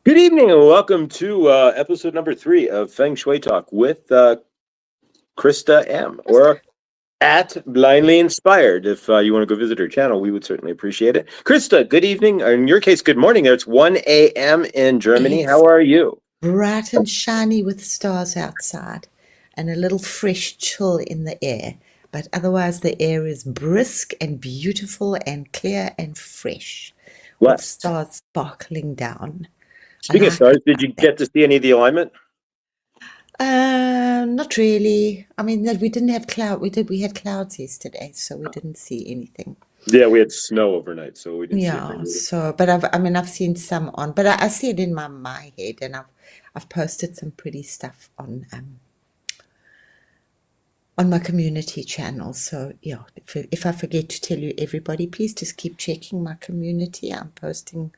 Good evening and welcome to episode number 3 of Feng Shui Talk with Christa M. or at Blindly Inspired. If you want to go visit her channel, we would certainly appreciate it. Christa, good evening. Or in your case, good morning. It's 1 a.m. in Germany. It's How are you? bright and shiny with stars outside and a little fresh chill in the air. But otherwise, the air is brisk and beautiful and clear and fresh with Blessed. stars sparkling down. I Speaking of like stars, it did like you that. get to see any of the alignment? Not really. I mean, we didn't have cloud. We had clouds yesterday, so we didn't see anything. Yeah, we had snow overnight, so we didn't see a thing. Yeah, so but I mean I've seen some on, but I see it in my head, and I've posted some pretty stuff on my community channel. So yeah, if I forget to tell you, everybody, please just keep checking my community. I'm posting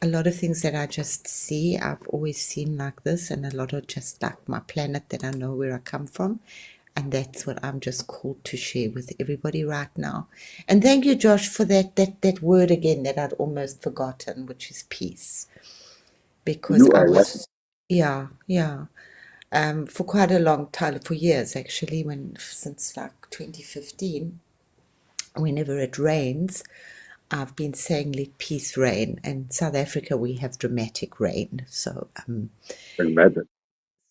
a lot of things that I just see. I've always seen like this, and a lot of just like my planet that I know where I come from. And that's what I'm just called to share with everybody right now. And thank you, Josh, for that word again that I'd almost forgotten, which is peace. Because You I are welcome. was, yeah, yeah, for quite a long time, for years actually, since like 2015, whenever it rains, I've been saying let peace reign. And in South Africa, we have dramatic rain. Imagine.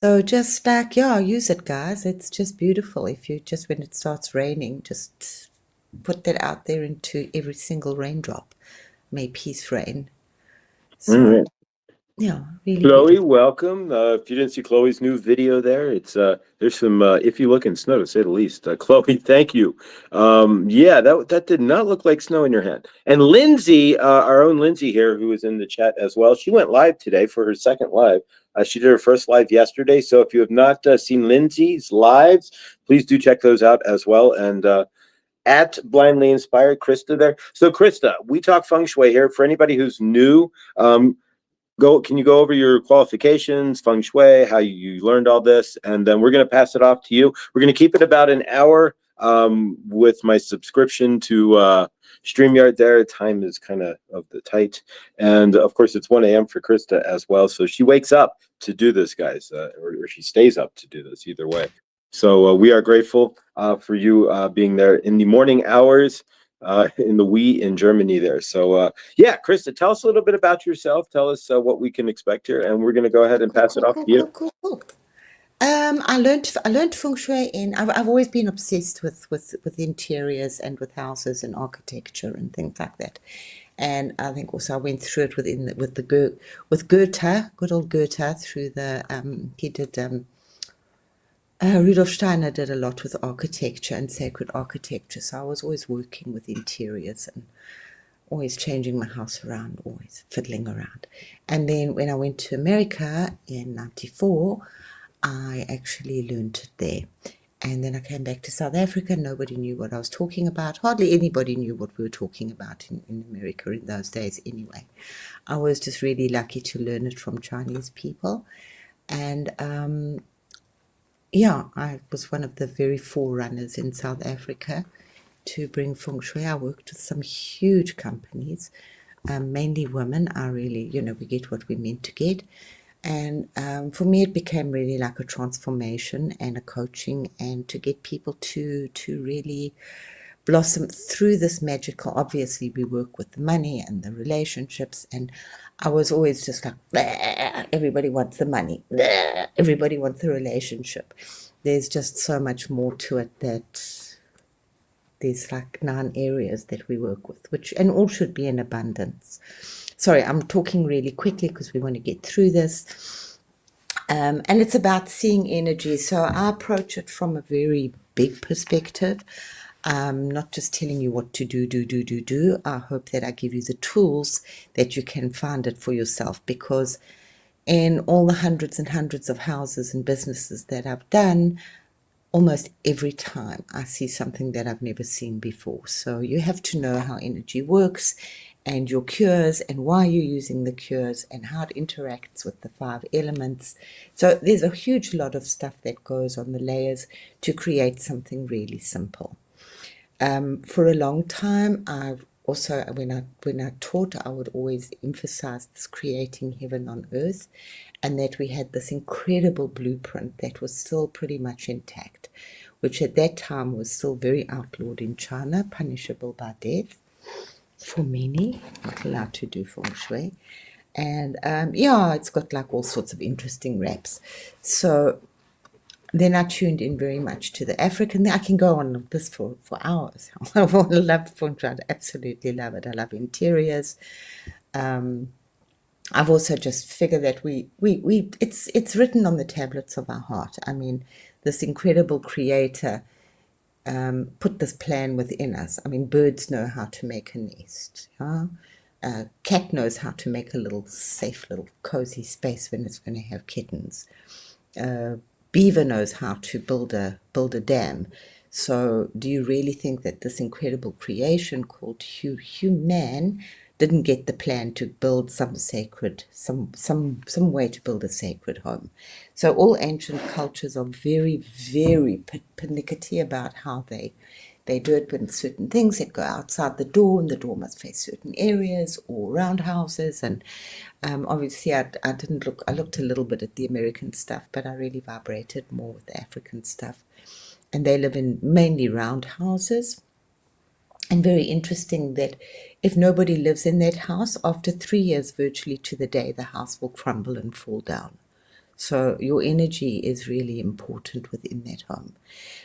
So just like, yeah, use it, guys. It's just beautiful. If you just, when it starts raining, just put that out there into every single raindrop. May peace reign. So, yeah, really Chloe, beautiful. welcome. If you didn't see Chloe's new video there, it's there's some iffy looking snow to say the least. Chloe, thank you. Yeah, that did not look like snow in your hand. And Lindsay, our own Lindsay here, who is in the chat as well, she went live today for her second live. She did her first live yesterday. So if you have not seen Lindsay's lives, please do check those out as well. And at Blindly Inspired, Christa there. So Christa, we talk feng shui here. For anybody who's new, can you go over your qualifications, feng shui, how you learned all this, and then we're going to pass it off to you. We're going to keep it about an hour. With my subscription to StreamYard there, time is kind of the tight, and of course it's 1 a.m. for Krista as well, so she wakes up to do this, guys, or she stays up to do this, either way. So we are grateful for you being there in the morning hours in the we in Germany there. So yeah, Krista, tell us a little bit about yourself. Tell us what we can expect here, and we're going to go ahead and Cool, pass it cool, off cool, to you. cool, cool, cool. I learned feng shui in. I've always been obsessed with interiors and with houses and architecture and things like that. And I think also I went through it with Goethe, good old Goethe, through the he did Rudolf Steiner did a lot with architecture and sacred architecture. So I was always working with interiors and always changing my house around, always fiddling around. And then when I went to America in '94, I actually learned it there. And then I came back to South Africa. Nobody knew what I was talking about. Hardly anybody knew what we were talking about in America in those days, anyway. I was just really lucky to learn it from Chinese people. And yeah, I was one of the very forerunners in South Africa to bring feng shui. I worked with some huge companies, mainly women. I really, we get what we're meant to get. And for me, it became really like a transformation and a coaching, and to get people to really blossom through this magical. Obviously, we work with the money and the relationships, and I was always just like, everybody wants the money, everybody wants the relationship. There's just so much more to it that there's like 9 areas that we work with, which and all should be in abundance. Sorry, I'm talking really quickly because we want to get through this. And it's about seeing energy. So I approach it from a very big perspective, not just telling you what to do. I hope that I give you the tools that you can find it for yourself, because in all the hundreds and hundreds of houses and businesses that I've done, almost every time I see something that I've never seen before. So you have to know how energy works and your cures and why you're using the cures and how it interacts with the 5 elements. So there's a huge lot of stuff that goes on the layers to create something really simple. For a long time, I've also when I taught, I would always emphasize this creating heaven on earth, and that we had this incredible blueprint that was still pretty much intact, which at that time was still very outlawed in China, punishable by death for many, not allowed to do feng shui. And yeah, it's got like all sorts of interesting raps. So then I tuned in very much to the African. I can go on this for hours. I love feng shui. I absolutely love it. I love interiors. I've also just figured that it's written on the tablets of our heart. I mean, this incredible creator put this plan within us. I mean, birds know how to make a nest. Yeah? Cat knows how to make a little safe, little cozy space when it's going to have kittens. Beaver knows how to build a dam. So, do you really think that this incredible creation called human didn't get the plan to build some way to build a sacred home? So, all ancient cultures are very, very pernickety about how they do it with certain things that go outside the door, and the door must face certain areas or roundhouses. And obviously, I didn't look. I looked a little bit at the American stuff, but I really vibrated more with the African stuff. And they live in mainly roundhouses. And very interesting that if nobody lives in that house, after 3 years, virtually to the day, the house will crumble and fall down. So your energy is really important within that home.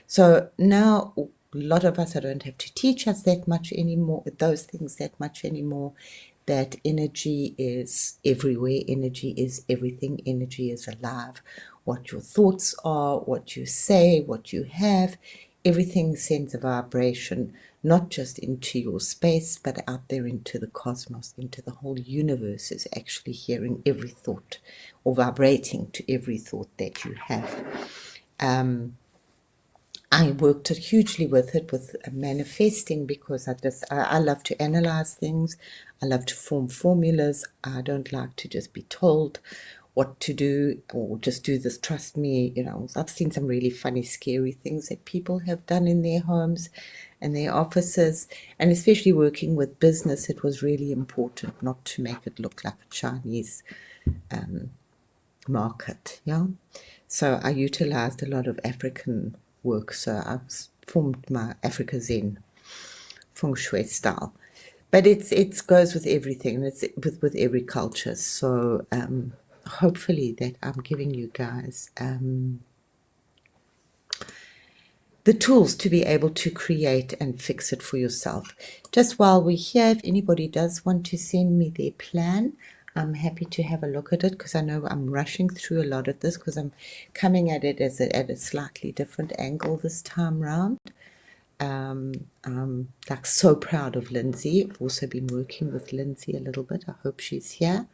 So now a lot of us, I don't have to teach us that much anymore, those things that much anymore, that energy is everywhere, energy is everything, energy is alive. What your thoughts are, what you say, what you have, everything sends a vibration, not just into your space, but out there into the cosmos, into the whole universe is actually hearing every thought or vibrating to every thought that you have. I worked hugely with it, with manifesting, because I love to analyze things. I love to form formulas. I don't like to just be told what to do or just do this, trust me. You know, I've seen some really funny, scary things that people have done in their homes and their offices, and especially working with business, it was really important not to make it look like a Chinese market. Yeah. So I utilized a lot of African work. So I formed my Africa Zen Feng Shui style. But it goes with everything. It's with every culture. So hopefully that I'm giving you guys the tools to be able to create and fix it for yourself. Just while we're here, if anybody does want to send me their plan, I'm happy to have a look at it, because I know I'm rushing through a lot of this because I'm coming at it at a slightly different angle this time round. I'm like so proud of Lindsay. I've also been working with Lindsay a little bit. I hope she's here.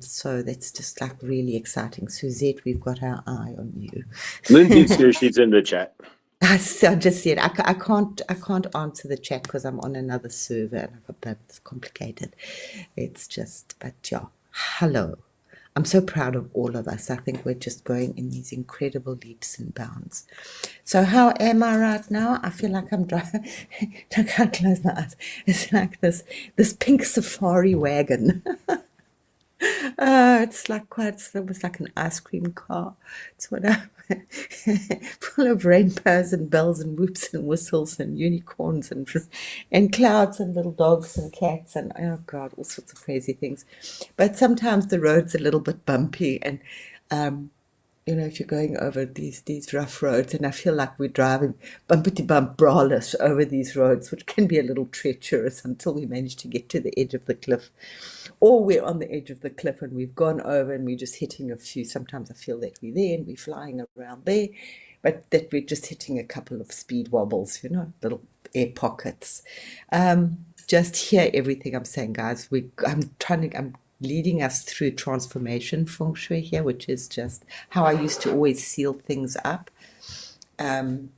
So that's just like really exciting. Suzette, we've got our eye on you. Lindsay's here. She's in the chat. I just said I can't answer the chat because I'm on another server, and that's complicated. It's just, but yeah, hello. I'm so proud of all of us. I think we're just going in these incredible leaps and bounds. So how am I right now? I feel like I'm driving. I can't close my eyes. It's like this pink safari wagon. It's like it's almost like an ice cream car. It's what I full of rainbows and bells and whoops and whistles and unicorns and clouds and little dogs and cats and oh god, all sorts of crazy things. But sometimes the road's a little bit bumpy, and you know, if you're going over these rough roads, and I feel like we're driving bumpity bump braless over these roads, which can be a little treacherous until we manage to get to the edge of the cliff, or we're on the edge of the cliff and we've gone over and we're just hitting a few. Sometimes I feel that we're there and we're flying around there, but that we're just hitting a couple of speed wobbles, you know, little air pockets. Just hear everything I'm saying, guys. I'm leading us through transformation feng shui here, which is just how I used to always seal things up. And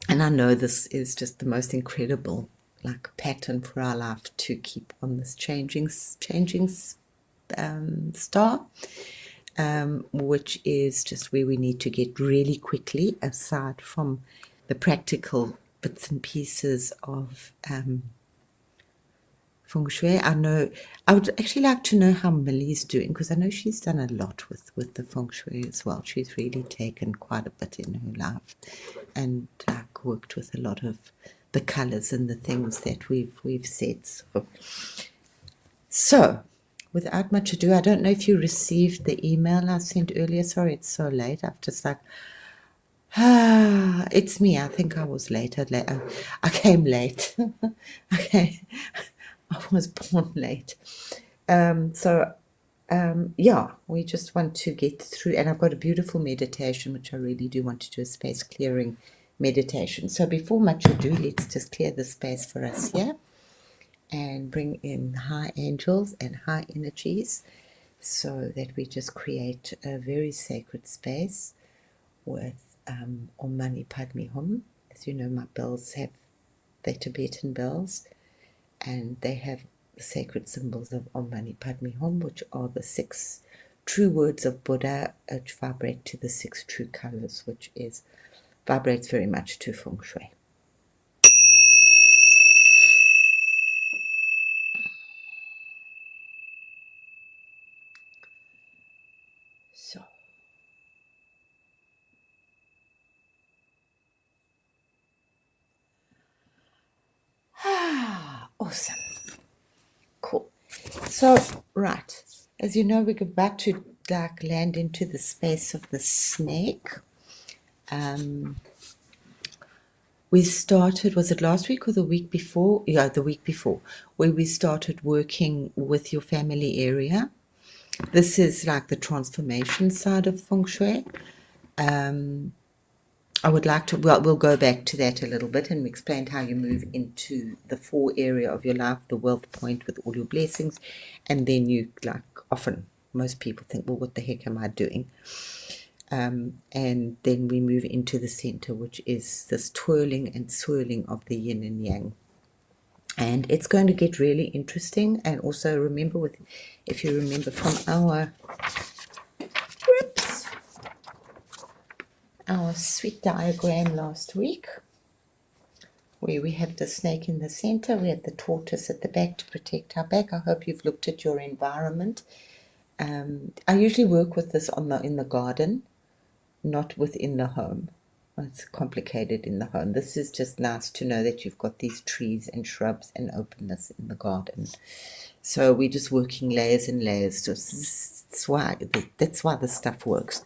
I know this is just the most incredible like pattern for our life to keep on this changing star, which is just where we need to get really quickly, aside from the practical bits and pieces of Feng Shui. I would actually like to know how Millie's doing, because I know she's done a lot with the Feng Shui as well. She's really taken quite a bit in her life and worked with a lot of the colors and the things that we've said. So, without much ado, I don't know if you received the email I sent earlier. Sorry, it's so late. I've just it's me. I think I was late. I came late. Okay, I was born late. Yeah, we just want to get through, and I've got a beautiful meditation, which I really do want to do, a space clearing meditation. So before much ado, let's just clear the space for us here and bring in high angels and high energies so that we just create a very sacred space with Om Mani Padme Hum. As you know, my bells have the Tibetan bells, and they have the sacred symbols of Om Mani Padme Hum, which are the 6 true words of Buddha, which vibrate to the 6 true colors, which vibrates very much to Feng Shui. So, awesome. Cool. So, right, as you know, we're about to land into the space of the snake. We started, was it last week or the week before? Yeah, the week before, where we started working with your family area. This is like the transformation side of Feng Shui. I would like to, well, we'll go back to that a little bit, and we explained how you move into the 4 area of your life, the wealth point with all your blessings, and then you, like often, most people think, well, what the heck am I doing? And then we move into the center, which is this twirling and swirling of the yin and yang. And it's going to get really interesting. And also remember, if you remember from our sweet diagram last week, where we have the snake in the center, we have the tortoise at the back to protect our back. I hope you've looked at your environment. I usually work with this in the garden, not within the home. It's complicated in the home. This is just nice to know that you've got these trees and shrubs and openness in the garden. So we're just working layers and layers. So that's why this stuff works.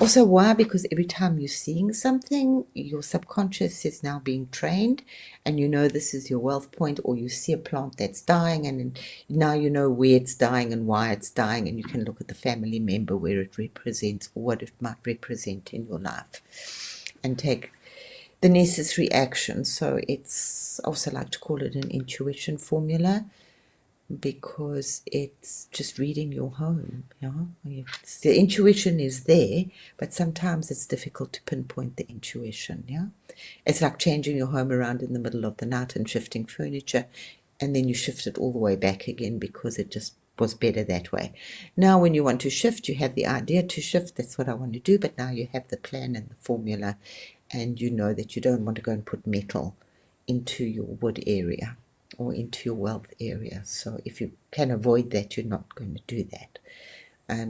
Also, why? Because every time you're seeing something, your subconscious is now being trained, and you know this is your wealth point, or you see a plant that's dying, and now you know where it's dying and why it's dying, and you can look at the family member where it represents, or what it might represent in your life, and take the necessary action. So it's also like to call it an intuition formula, because it's just reading your home. The intuition is there, but sometimes it's difficult to pinpoint the intuition. It's like changing your home around in the middle of the night and shifting furniture, and then you shift it all the way back again because it just was better that way. Now when you want to shift, you have the idea to shift, that's what I want to do, but now you have the plan and the formula, and you know that you don't want to go and put metal into your wood area or into your wealth area. So if you can avoid that, you're not going to do that.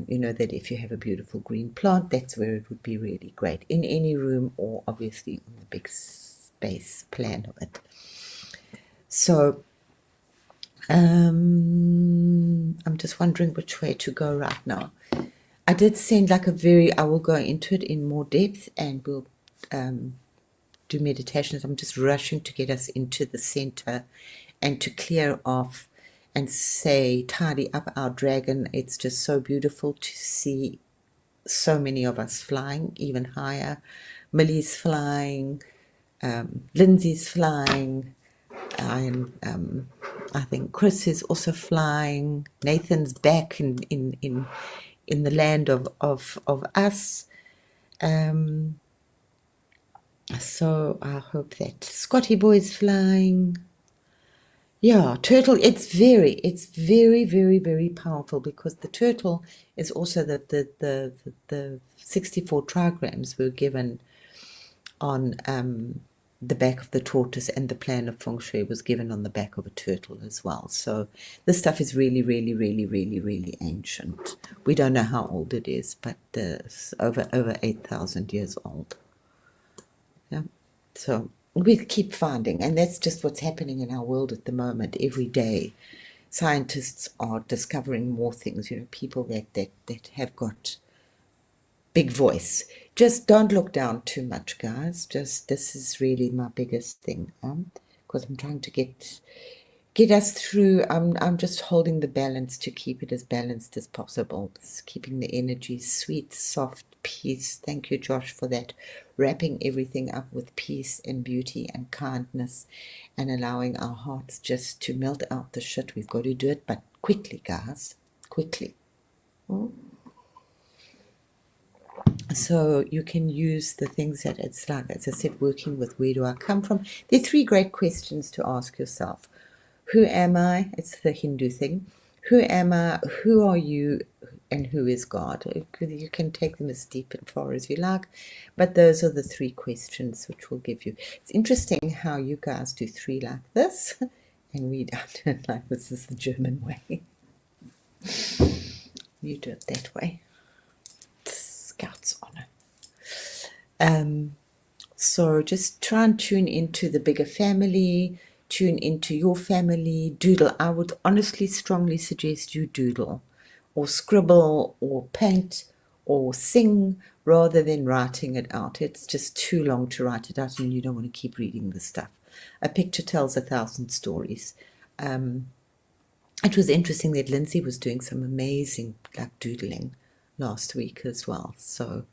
You know that if you have a beautiful green plant, that's where it would be really great, in any room, or obviously on the big space plan of it. So I'm just wondering which way to go right now. I did send I will go into it in more depth, and we'll do meditations. I'm just rushing to get us into the center and to clear off and tidy up our dragon. It's just so beautiful to see so many of us flying even higher. Millie's flying, Lindsay's flying, and I think Chris is also flying. Nathan's back in the land of us. So I hope that Scotty Boy's flying. Yeah, turtle, it's very, very, very powerful, because the turtle is also the 64 trigrams were given on the back of the tortoise, and the plan of Feng Shui was given on the back of a turtle as well. So this stuff is really, really, really, really, really ancient. We don't know how old it is, but it's over 8,000 years old. Yeah. So we keep finding, and that's just what's happening in our world at the moment. Every day, scientists are discovering more things. You know, people that have got big voice. Just don't look down too much, guys. Just this is really my biggest thing. Because I'm trying to get us through. I'm just holding the balance to keep it as balanced as possible. Just keeping the energy sweet, soft, peace. Thank you, Josh, for that. Wrapping everything up with peace and beauty and kindness, and allowing our hearts just to melt out the shit. We've got to do it, but quickly, guys, quickly. So you can use the things that it's like, as I said, working with where do I come from. There are three great questions to ask yourself. Who am I? It's the Hindu thing. Who am I? Who are you? And who is God? You can take them as deep and far as you like, but those are the three questions which will give you. It's interesting how you guys do three like this, and we don't like this is the German way. You do it that way. Scout's honor. So just try and tune into the bigger family, tune into your family, doodle. I would honestly strongly suggest you doodle or scribble or paint or sing rather than writing it out. It's just too long to write it out and you don't want to keep reading the stuff. A picture tells 1,000 stories. It was interesting that Lindsay was doing some amazing doodling last week as well. So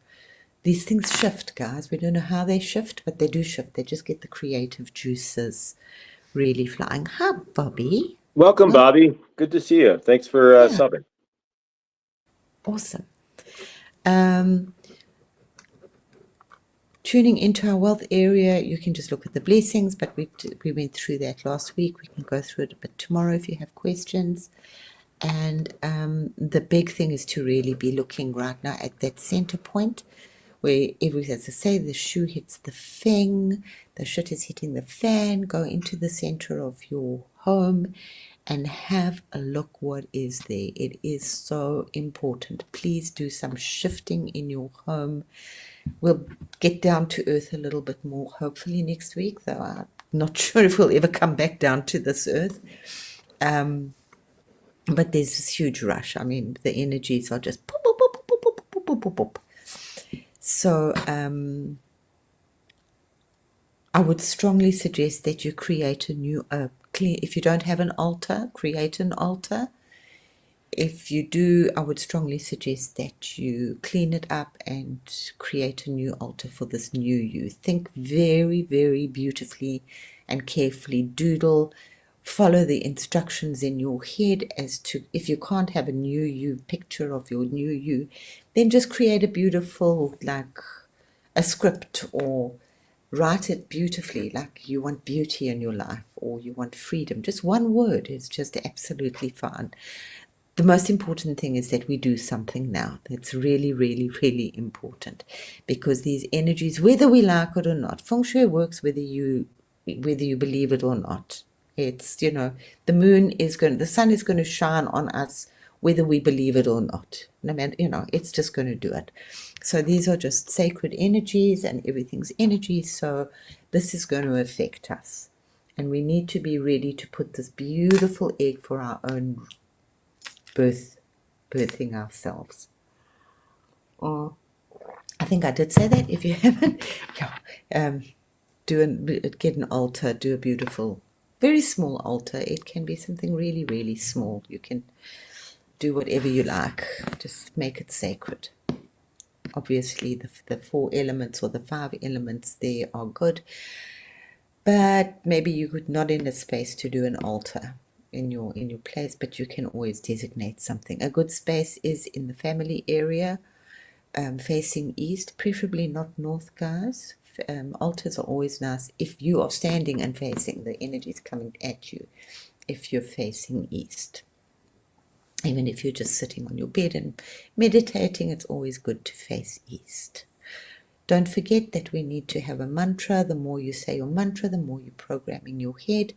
these things shift, guys. We don't know how they shift, but they do shift. They just get the creative juices really flying. Hi, Bobby. Welcome, Bobby. Good to see you. Thanks for subbing. Awesome. Tuning into our wealth area, you can just look at the blessings, but we went through that last week. We can go through it a bit tomorrow if you have questions. And the big thing is to really be looking right now at that center point where as I say, the shoe hits the feng, the shit is hitting the fan. Go into the center of your home and have a look what is there. It is so important. Please do some shifting in your home. We'll get down to earth a little bit more hopefully next week, though I'm not sure if we'll ever come back down to this earth. But there's this huge rush. I mean, the energies are just boop, boop, boop, boop, boop, boop, boop, boop, boop. So I would strongly suggest that you create a new, if you don't have an altar, create an altar. If you do, I would strongly suggest that you clean it up and create a new altar for this new you. Think very, very beautifully and carefully. Doodle. Follow the instructions in your head as to, if you can't have a new you, picture of your new you, then just create a beautiful, like a script, or write it beautifully, like you want beauty in your life or you want freedom. Just one word is just absolutely fine. The most important thing is that we do something now. That's really, really, really important, because these energies, whether we like it or not, Feng Shui works whether you believe it or not. It's, the the sun is going to shine on us whether we believe it or not. No matter, it's just going to do it. So these are just sacred energies and everything's energy. So this is going to affect us. And we need to be ready to put this beautiful egg for our own birthing ourselves. Or I think I did say that. If you haven't, get an altar. Do a beautiful, very small altar. It can be something really, really small. You can do whatever you like. Just make it sacred. Obviously, the 4 elements or the 5 elements there are good, but maybe you could not in a space to do an altar in your place, but you can always designate something. A good space is in the family area, facing east, preferably not north, guys. Altars are always nice if you are standing and facing, the energy is coming at you. If you're facing east, even if you're just sitting on your bed and meditating, it's always good to face east. Don't forget that we need to have a mantra. The more you say your mantra, the more you program in your head.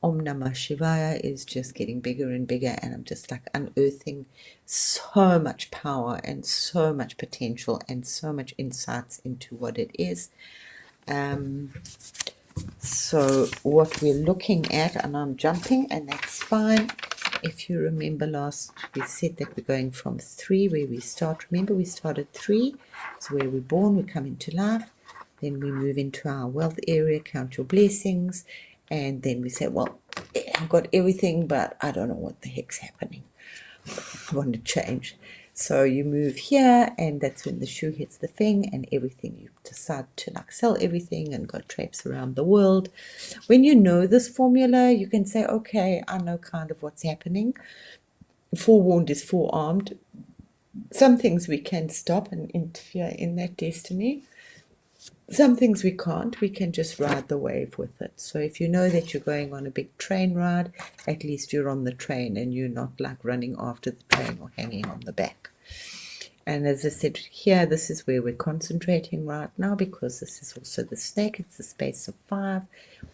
Om Namah Shivaya is just getting bigger and bigger, and I'm just like unearthing so much power and so much potential and so much insights into what it is. So what we're looking at, and I'm jumping, and that's fine. If you remember last, we said that we're going from 3 where we start. Remember, we started 3. So where we're born, we come into life. Then we move into our wealth area, count your blessings. And then we say, well, I've got everything, but I don't know what the heck's happening. I want to change. So you move here, and that's when the shoe hits the Feng, and everything, you decide to like sell everything and go traipse around the world. When you know this formula, you can say, okay, I know kind of what's happening. Forewarned is forearmed. Some things we can stop and interfere in that destiny. Some things we can't. We can just ride the wave with it. So if you know that you're going on a big train ride, at least you're on the train and you're not like running after the train or hanging on the back. And as I said here, this is where we're concentrating right now, because this is also the snake. It's the space of 5.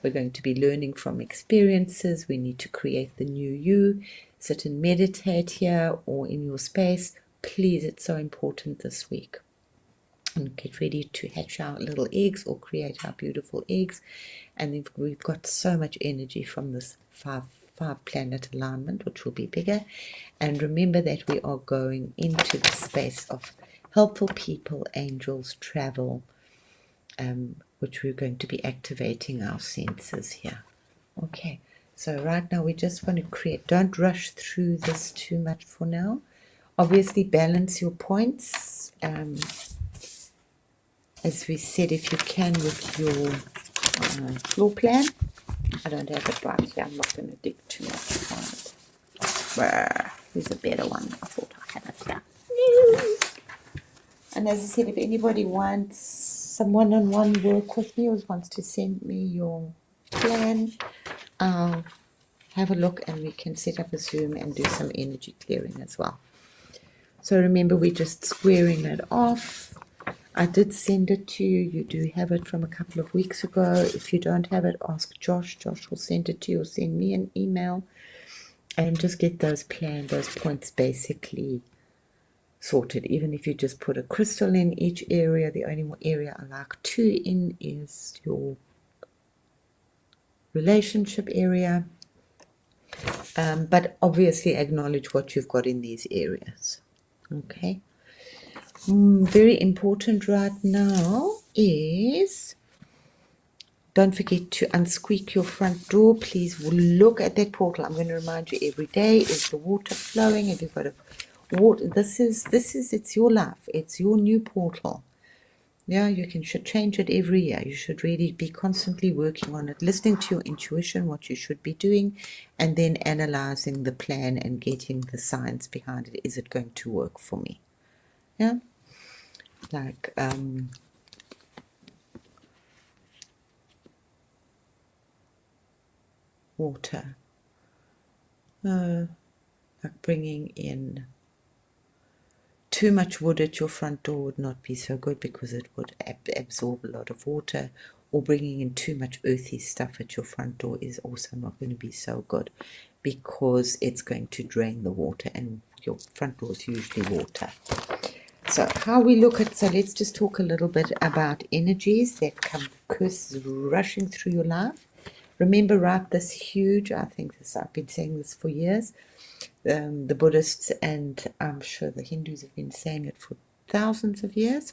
We're going to be learning from experiences. We need to create the new you. Sit and meditate here or in your space. Please, it's so important this week. And get ready to hatch our little eggs or create our beautiful eggs. And then we've got so much energy from this 5 planet alignment, which will be bigger. And remember that we are going into the space of helpful people, angels, travel, which we're going to be activating our senses here. Okay, so right now we just want to create, don't rush through this too much for now. Obviously balance your points, as we said, if you can, with your floor plan. I don't have it right here. I'm not going to dig too much on it. Here's a better one. I thought I had it here. And as I said, if anybody wants some one-on-one work with me or wants to send me your plan, I'll have a look and we can set up a Zoom and do some energy clearing as well. So remember, we're just squaring it off. I did send it to you. You do have it from a couple of weeks ago. If you don't have it, ask Josh. Josh will send it to you, or send me an email, and just get those planned, those points basically sorted. Even if you just put a crystal in each area, the only area I like 2 in is your relationship area. But obviously acknowledge what you've got in these areas. Okay. Very important right now is, don't forget to unsqueak your front door. Please look at that portal. I'm going to remind you every day, is the water flowing? Have you got a water? This is it's your life. It's your new portal. Yeah, you should change it every year. You should really be constantly working on it, listening to your intuition, what you should be doing, and then analyzing the plan and getting the science behind it. Is it going to work for me? Yeah, like water, like bringing in too much wood at your front door would not be so good, because it would absorb a lot of water. Or bringing in too much earthy stuff at your front door is also not going to be so good, because it's going to drain the water, and your front door is usually water. So how we look at, so let's just talk a little bit about energies that come, curses rushing through your life. Remember, right, this huge, I think this, I've been saying this for years, the Buddhists and I'm sure the Hindus have been saying it for thousands of years.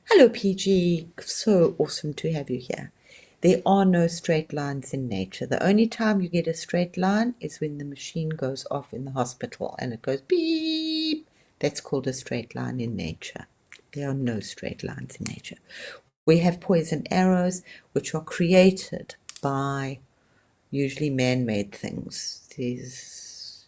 Hello PG, so awesome to have you here. There are no straight lines in nature. The only time you get a straight line is when the machine goes off in the hospital and it goes beep. That's called a straight line in nature. There are no straight lines in nature. We have poison arrows, which are created by usually man-made things.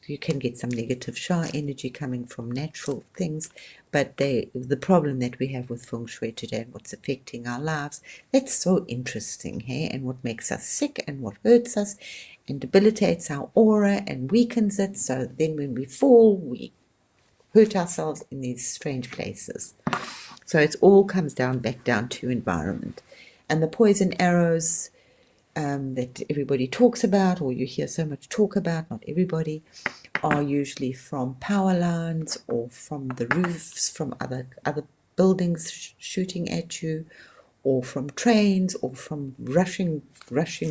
You can get some negative Sha energy coming from natural things, but the problem that we have with Feng Shui today and what's affecting our lives, that's so interesting, hey? And what makes us sick and what hurts us and debilitates our aura and weakens it, so then when we fall, we hurt ourselves in these strange places. So it all comes back down to environment. And the poison arrows that everybody talks about, or you hear so much talk about, not everybody, are usually from power lines or from the roofs, from other buildings shooting at you, or from trains, or from rushing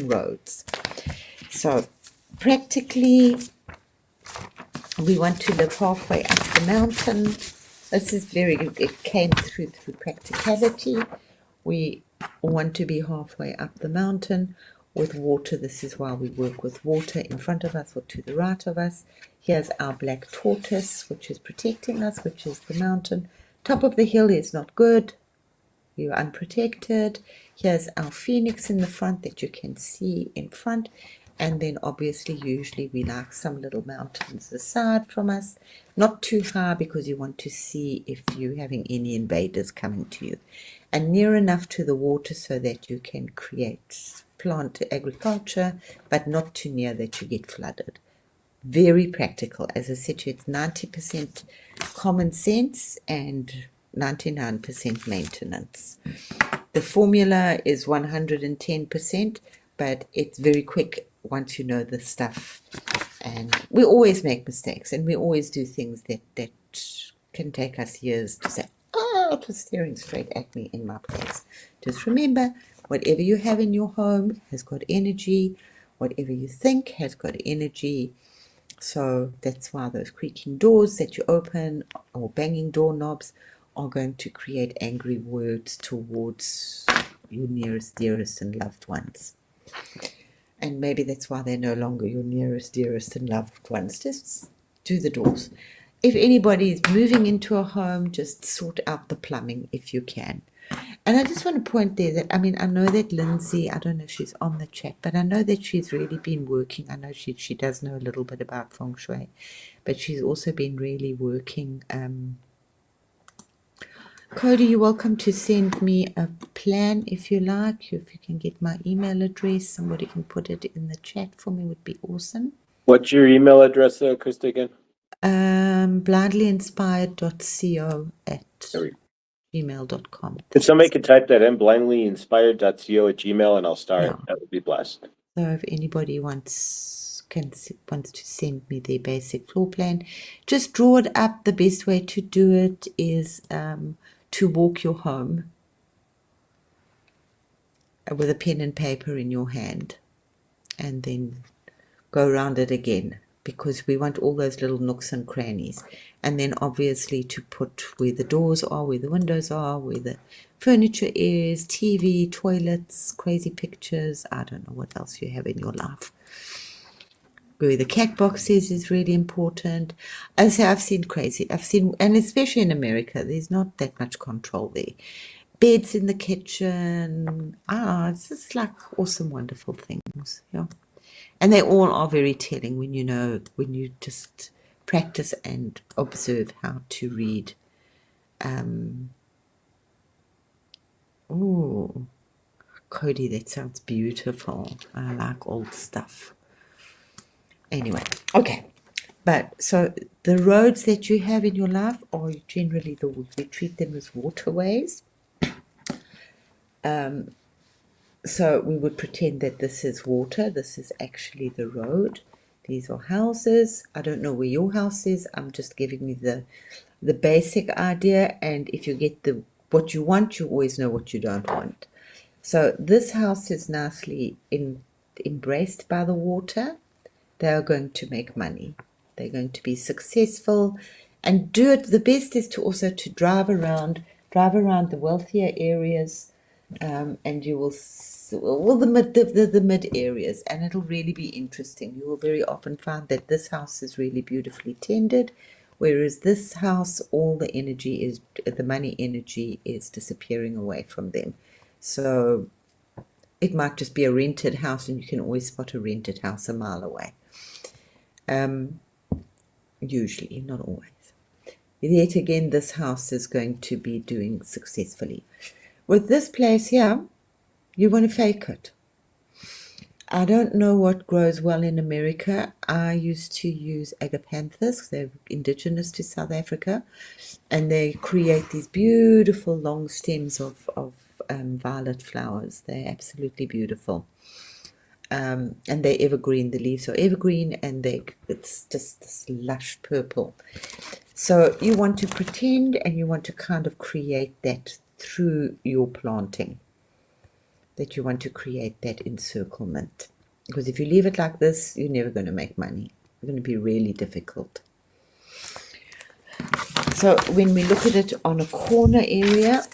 roads. So practically, we want to live halfway up the mountain. This is it came through practicality. We want to be halfway up the mountain with water. This is why we work with water in front of us or to the right of us. Here's our black tortoise, which is protecting us, which is the mountain. Top of the hill is not good. You're unprotected. Here's our phoenix in the front that you can see in front. And then obviously, usually we like some little mountains aside from us. Not too high because you want to see if you're having any invaders coming to you. And near enough to the water so that you can create plant agriculture, but not too near that you get flooded. Very practical. As I said to you, it's 90% common sense and 99% maintenance. The formula is 110%, but it's very quick once you know the stuff. And we always make mistakes, and we always do things that can take us years to say, oh, it was staring straight at me in my place. Just remember, whatever you have in your home has got energy. Whatever you think has got energy. So that's why those creaking doors that you open or banging doorknobs are going to create angry words towards your nearest, dearest, and loved ones. And maybe that's why they're no longer your nearest, dearest, and loved ones. Just do the doors. If anybody is moving into a home, just sort out the plumbing if you can. And I just want to point there that, I mean, I know that Lindsay, I don't know if she's on the chat, but I know that she's really been working. I know she does know a little bit about Feng Shui, but she's also been really working. Cody, you're welcome to send me a plan if you like. If you can get my email address, somebody can put it in the chat for me, would be awesome. What's your email address, Christa, again? blindlyinspired.co@gmail.com. If somebody could type that in, blindlyinspired.co@gmail, and I'll start. Yeah. That would be blessed. So if anybody wants to send me their basic floor plan, just draw it up. The best way to do it is to walk your home with a pen and paper in your hand, and then go around it again, because we want all those little nooks and crannies. And then obviously to put where the doors are, where the windows are, where the furniture is, TV, toilets, crazy pictures, I don't know what else you have in your life. Where the cat box is really important. As I say, I've seen, and especially in America, there's not that much control there. Beds in the kitchen, it's just like awesome, wonderful things, yeah. And they all are very telling when you just practice and observe how to read. Oh, Cody, that sounds beautiful. I like old stuff. Anyway, okay. But so the roads that you have in your life are generally we treat them as waterways. So we would pretend that this is water. This is actually the road. These are houses. I don't know where your house is. I'm just giving you the basic idea. And if you get what you want, you always know what you don't want. So this house is nicely embraced by the water. They are going to make money. They're going to be successful and do it. The best is to also to drive around the wealthier areas. And you will the mid areas, and it'll really be interesting. You will very often find that this house is really beautifully tended, whereas this house, all the money energy is disappearing away from them. So it might just be a rented house, and you can always spot a rented house a mile away. Usually, not always. Yet again, this house is going to be doing successfully. With this place here, you want to fake it. I don't know what grows well in America. I used to use agapanthus. They're indigenous to South Africa, and they create these beautiful long stems of violet flowers. They're absolutely beautiful. And they're evergreen. The leaves are evergreen, and it's just this lush purple. So you want to pretend, and you want to kind of create that through your planting, that you want to create that encirclement. Because if you leave it like this, you're never going to make money. It's going to be really difficult. So when we look at it on a corner area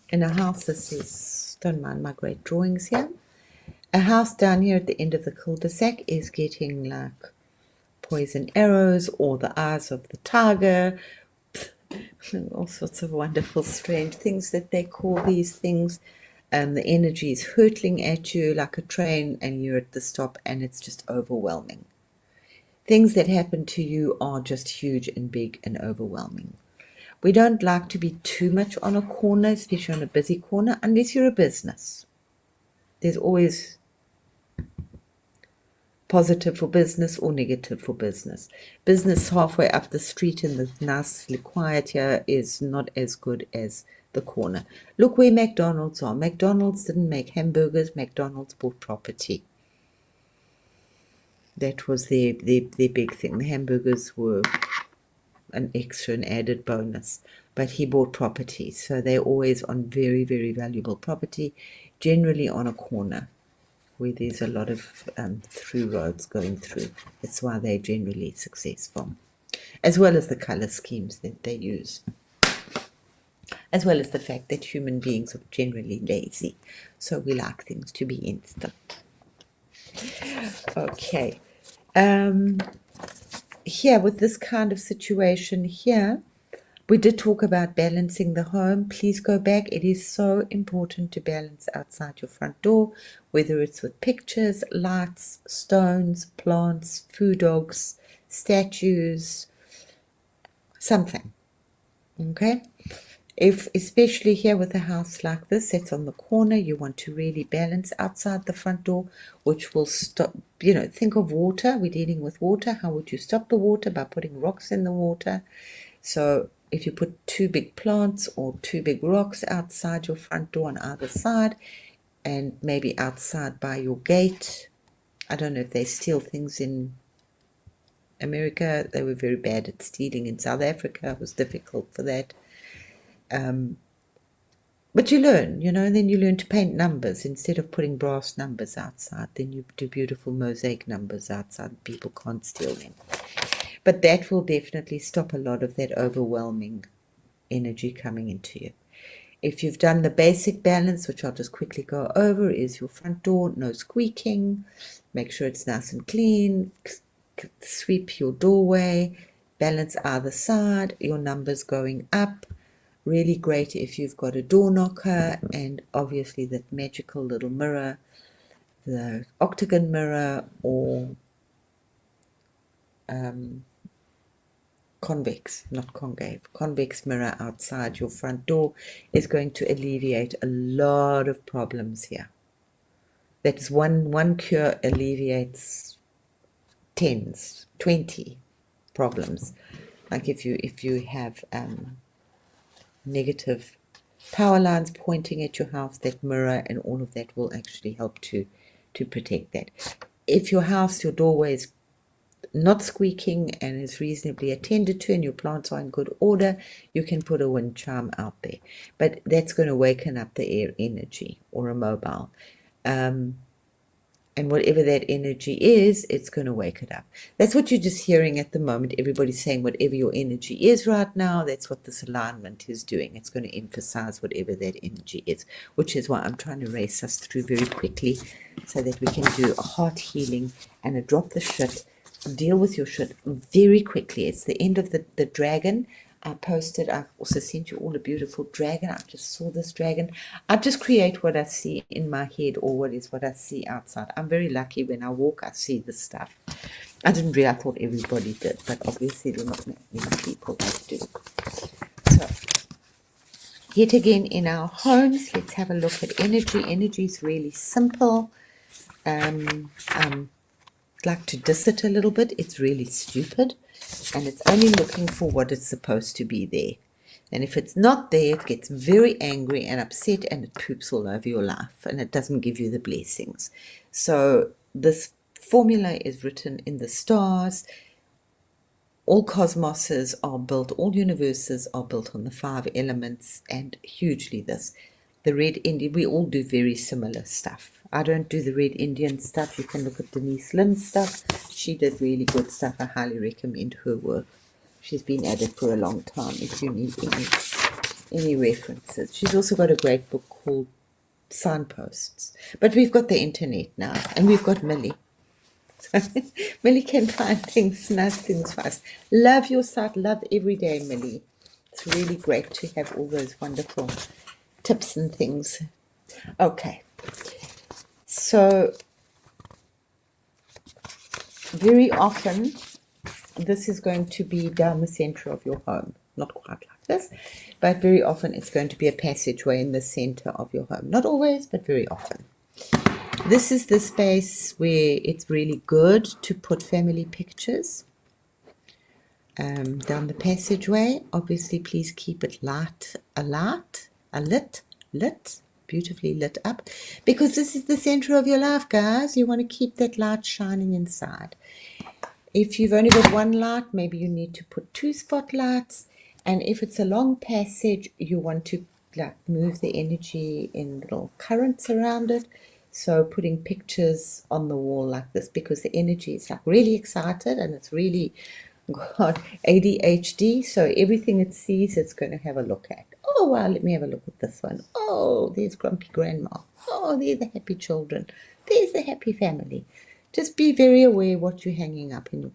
in a house, this is, don't mind my great drawings here. A house down here at the end of the cul-de-sac is getting like poison arrows or the eyes of the tiger, all sorts of wonderful, strange things that they call these things. The energy is hurtling at you like a train, and you're at the stop, and it's just overwhelming. Things that happen to you are just huge and big and overwhelming. We don't like to be too much on a corner, especially on a busy corner, unless you're a business. There's always positive for business or negative for business. Business halfway up the street in the nicely quiet here is not as good as the corner. Look where McDonald's are. McDonald's didn't make hamburgers. McDonald's bought property. That was their big thing. The hamburgers were an extra, an added bonus. But he bought property. So they're always on very, very valuable property, generally on a corner where there's a lot of through roads going through. That's why they're generally successful. As well as the color schemes that they use. As well as the fact that human beings are generally lazy. So we like things to be instant. Okay. Here, with this kind of situation here, we did talk about balancing the home. Please go back. It is so important to balance outside your front door, whether it's with pictures, lights, stones, plants, food dogs, statues, something. Okay? If, especially here with a house like this, that's on the corner, you want to really balance outside the front door, which will stop, think of water. We're dealing with water. How would you stop the water? By putting rocks in the water. So if you put two big plants or two big rocks outside your front door on either side, and maybe outside by your gate. I don't know if they steal things in America. They were very bad at stealing in South Africa. It was difficult for that. But you learn, and then you learn to paint numbers. Instead of putting brass numbers outside, then you do beautiful mosaic numbers outside. People can't steal them. But that will definitely stop a lot of that overwhelming energy coming into you. If you've done the basic balance, which I'll just quickly go over, is your front door, no squeaking. Make sure it's nice and clean. Sweep your doorway. Balance either side. Your numbers going up. Really great if you've got a door knocker, and obviously that magical little mirror, the octagon mirror, or convex, not concave, convex mirror outside your front door is going to alleviate a lot of problems here. That's one cure alleviates 10s, 20 problems. Like if you have negative power lines pointing at your house, that mirror and all of that will actually help to protect that. If your house, your doorway is not squeaking and is reasonably attended to and your plants are in good order, you can put a wind chime out there. But that's going to waken up the air energy or a mobile. And whatever that energy is, it's going to wake it up. That's what you're just hearing at the moment. Everybody's saying whatever your energy is right now, that's what this alignment is doing. It's going to emphasize whatever that energy is, which is why I'm trying to race us through very quickly so that we can do a heart healing and a drop the shit, deal with your shit very quickly. It's the end of the dragon. I posted, I also sent you all a beautiful dragon. I just saw this dragon. I just create what I see in my head or what I see outside. I'm very lucky when I walk, I see this stuff. I didn't really, I thought everybody did, but obviously there are not many people that do. So, yet again in our homes, let's have a look at energy. Energy is really simple. like to diss it a little bit. It's really stupid, and it's only looking for what it's supposed to be there. And if it's not there, it gets very angry and upset, and it poops all over your life, and it doesn't give you the blessings. So this formula is written in the stars. All cosmoses are built, all universes are built on the 5 elements, and hugely this. The Red Indian, we all do very similar stuff. I don't do the Red Indian stuff. You can look at Denise Lim's stuff. She did really good stuff. I highly recommend her work. She's been at it for a long time if you need any references. She's also got a great book called Signposts. But we've got the internet now, and we've got Millie. Millie can find things, nice things for us. Love your site, love every day, Millie. It's really great to have all those wonderful tips and things. Okay, so very often this is going to be down the center of your home. Not quite like this, but very often it's going to be a passageway in the center of your home. Not always, but very often. This is the space where it's really good to put family pictures down the passageway. Obviously, please keep it lit, beautifully lit up, because this is the center of your life, guys. You want to keep that light shining inside. If you've only got one light, maybe you need to put 2 spotlights. And if it's a long passage, you want to move the energy in little currents around it. So putting pictures on the wall like this, because the energy is really excited and it's really got ADHD. So everything it sees, it's going to have a look at. Oh, wow, let me have a look at this one. Oh, there's grumpy grandma. Oh, there's the happy children. There's the happy family. Just be very aware what you're hanging up in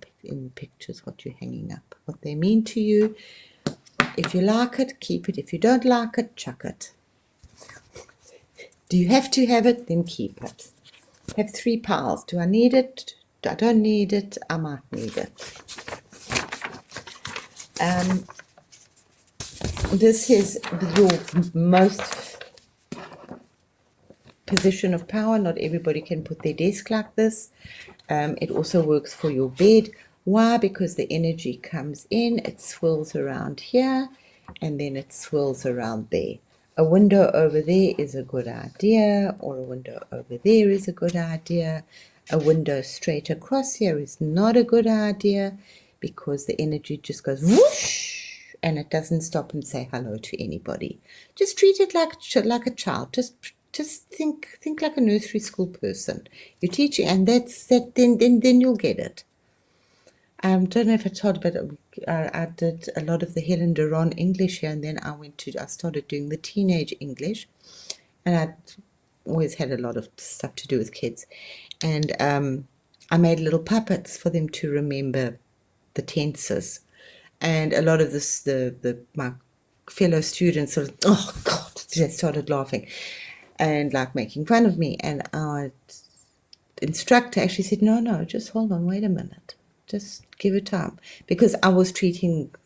pictures, what you're hanging up, what they mean to you. If you like it, keep it. If you don't like it, chuck it. Do you have to have it? Then keep it. Have 3 piles. Do I need it? I don't need it. I might need it. This is your most position of power. Not everybody can put their desk like this. It also works for your bed. Why? Because the energy comes in, it swirls around here, and then it swirls around there. A window over there is a good idea, or a window over there is a good idea. A window straight across here is not a good idea, because the energy just goes whoosh, and it doesn't stop and say hello to anybody. Just treat it like a child. Just think like a nursery school person. You're teaching, and then you'll get it. I don't know if I told, but I did a lot of the Helen Duran English here, and then I started doing the teenage English, and I always had a lot of stuff to do with kids, and I made little puppets for them to remember the tenses, and a lot of this, my fellow students sort of, oh God, they started laughing, and making fun of me, and our instructor actually said, no, just hold on, wait a minute. Just give it time. Because I was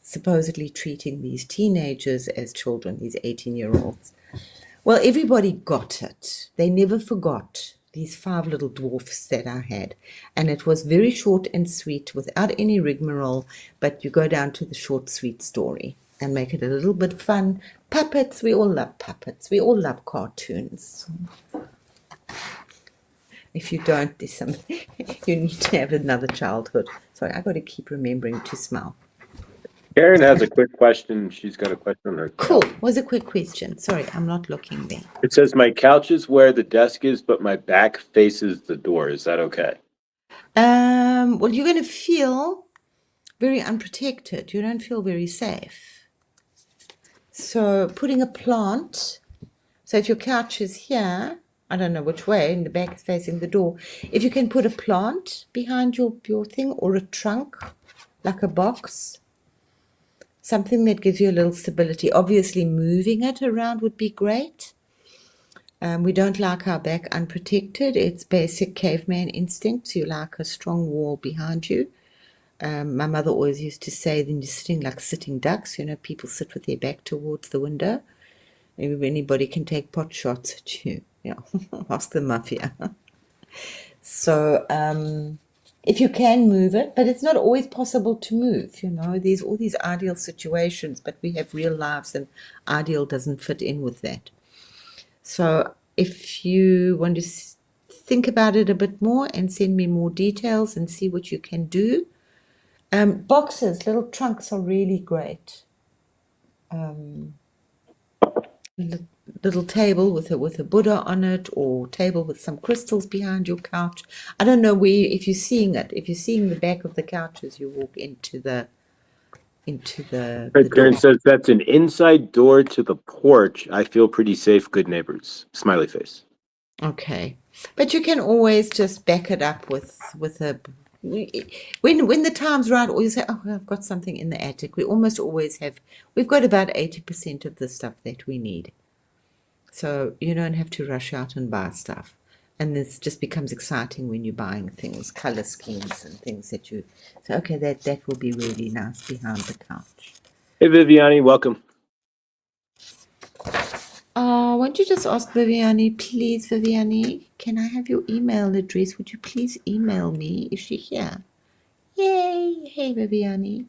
supposedly treating these teenagers as children, these 18-year-olds. Well, everybody got it. They never forgot these 5 little dwarfs that I had. And it was very short and sweet without any rigmarole, but you go down to the short, sweet story and make it a little bit fun. Puppets, we all love puppets. We all love cartoons. If you don't, you need to have another childhood. Sorry, I got to keep remembering to smile. Karen has a quick question. She's got a question on her. Cool. Was a quick question. Sorry, I'm not looking there. It says, my couch is where the desk is, but my back faces the door. Is that okay? Well, you're going to feel very unprotected. You don't feel very safe. So putting a plant, so if your couch is here, I don't know which way, and the back is facing the door, if you can put a plant behind your thing, or a trunk, like a box, something that gives you a little stability. Obviously, moving it around would be great. We don't like our back unprotected. It's basic caveman instincts. You like a strong wall behind you. My mother always used to say, then you're sitting like sitting ducks. People sit with their back towards the window. Maybe anybody can take pot shots at you. Ask the mafia. So if you can move it, but it's not always possible to move, there's all these ideal situations, but we have real lives and ideal doesn't fit in with that. So if you want to think about it a bit more and send me more details and see what you can do. Boxes, little trunks are really great. Little table with a Buddha on it, or table with some crystals behind your couch. I don't know if you're seeing it. If you're seeing the back of the couch as you walk into the door. Karen says that's an inside door to the porch. I feel pretty safe. Good neighbors. Smiley face. Okay, but you can always just back it up with a. When the time's right, or you say, "Oh, I've got something in the attic." We almost always have. We've got about 80% of the stuff that we need. So you don't have to rush out and buy stuff. And this just becomes exciting when you're buying things, color schemes and things that you so okay, that will be really nice behind the couch. Hey, Viviani, welcome. Won't you just ask Viviani, please, Viviani, can I have your email address? Would you please email me? Is she here? Yay! Hey, Viviani.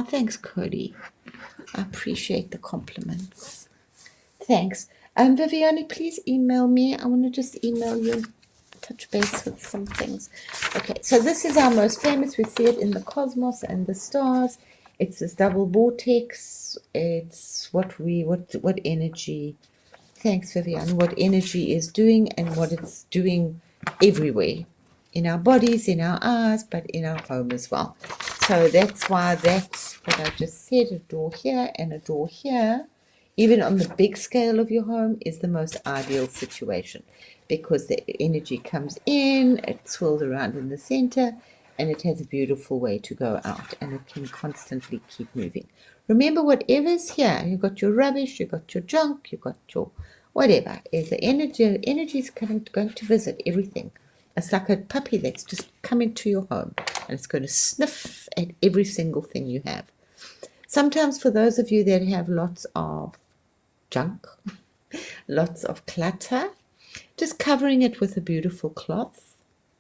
Thanks, Cody. I appreciate the compliments. Thanks. Viviani, please email me. I want to just email you, touch base with some things. Okay, so this is our most famous. We see it in the cosmos and the stars. It's this double vortex. It's what energy. Thanks, Vivian. What energy is doing and what it's doing everywhere, in our bodies, in our eyes, but in our home as well. So that's why that's what I just said, a door here and a door here, even on the big scale of your home, is the most ideal situation, because the energy comes in, it swirls around in the center, and it has a beautiful way to go out, and it can constantly keep moving. Remember, whatever's here, you've got your rubbish, you've got your junk, you've got your whatever, is the energy is going to visit everything. It's like a puppy that's just come into your home, and it's going to sniff at every single thing you have. Sometimes for those of you that have lots of junk, lots of clutter, just covering it with a beautiful cloth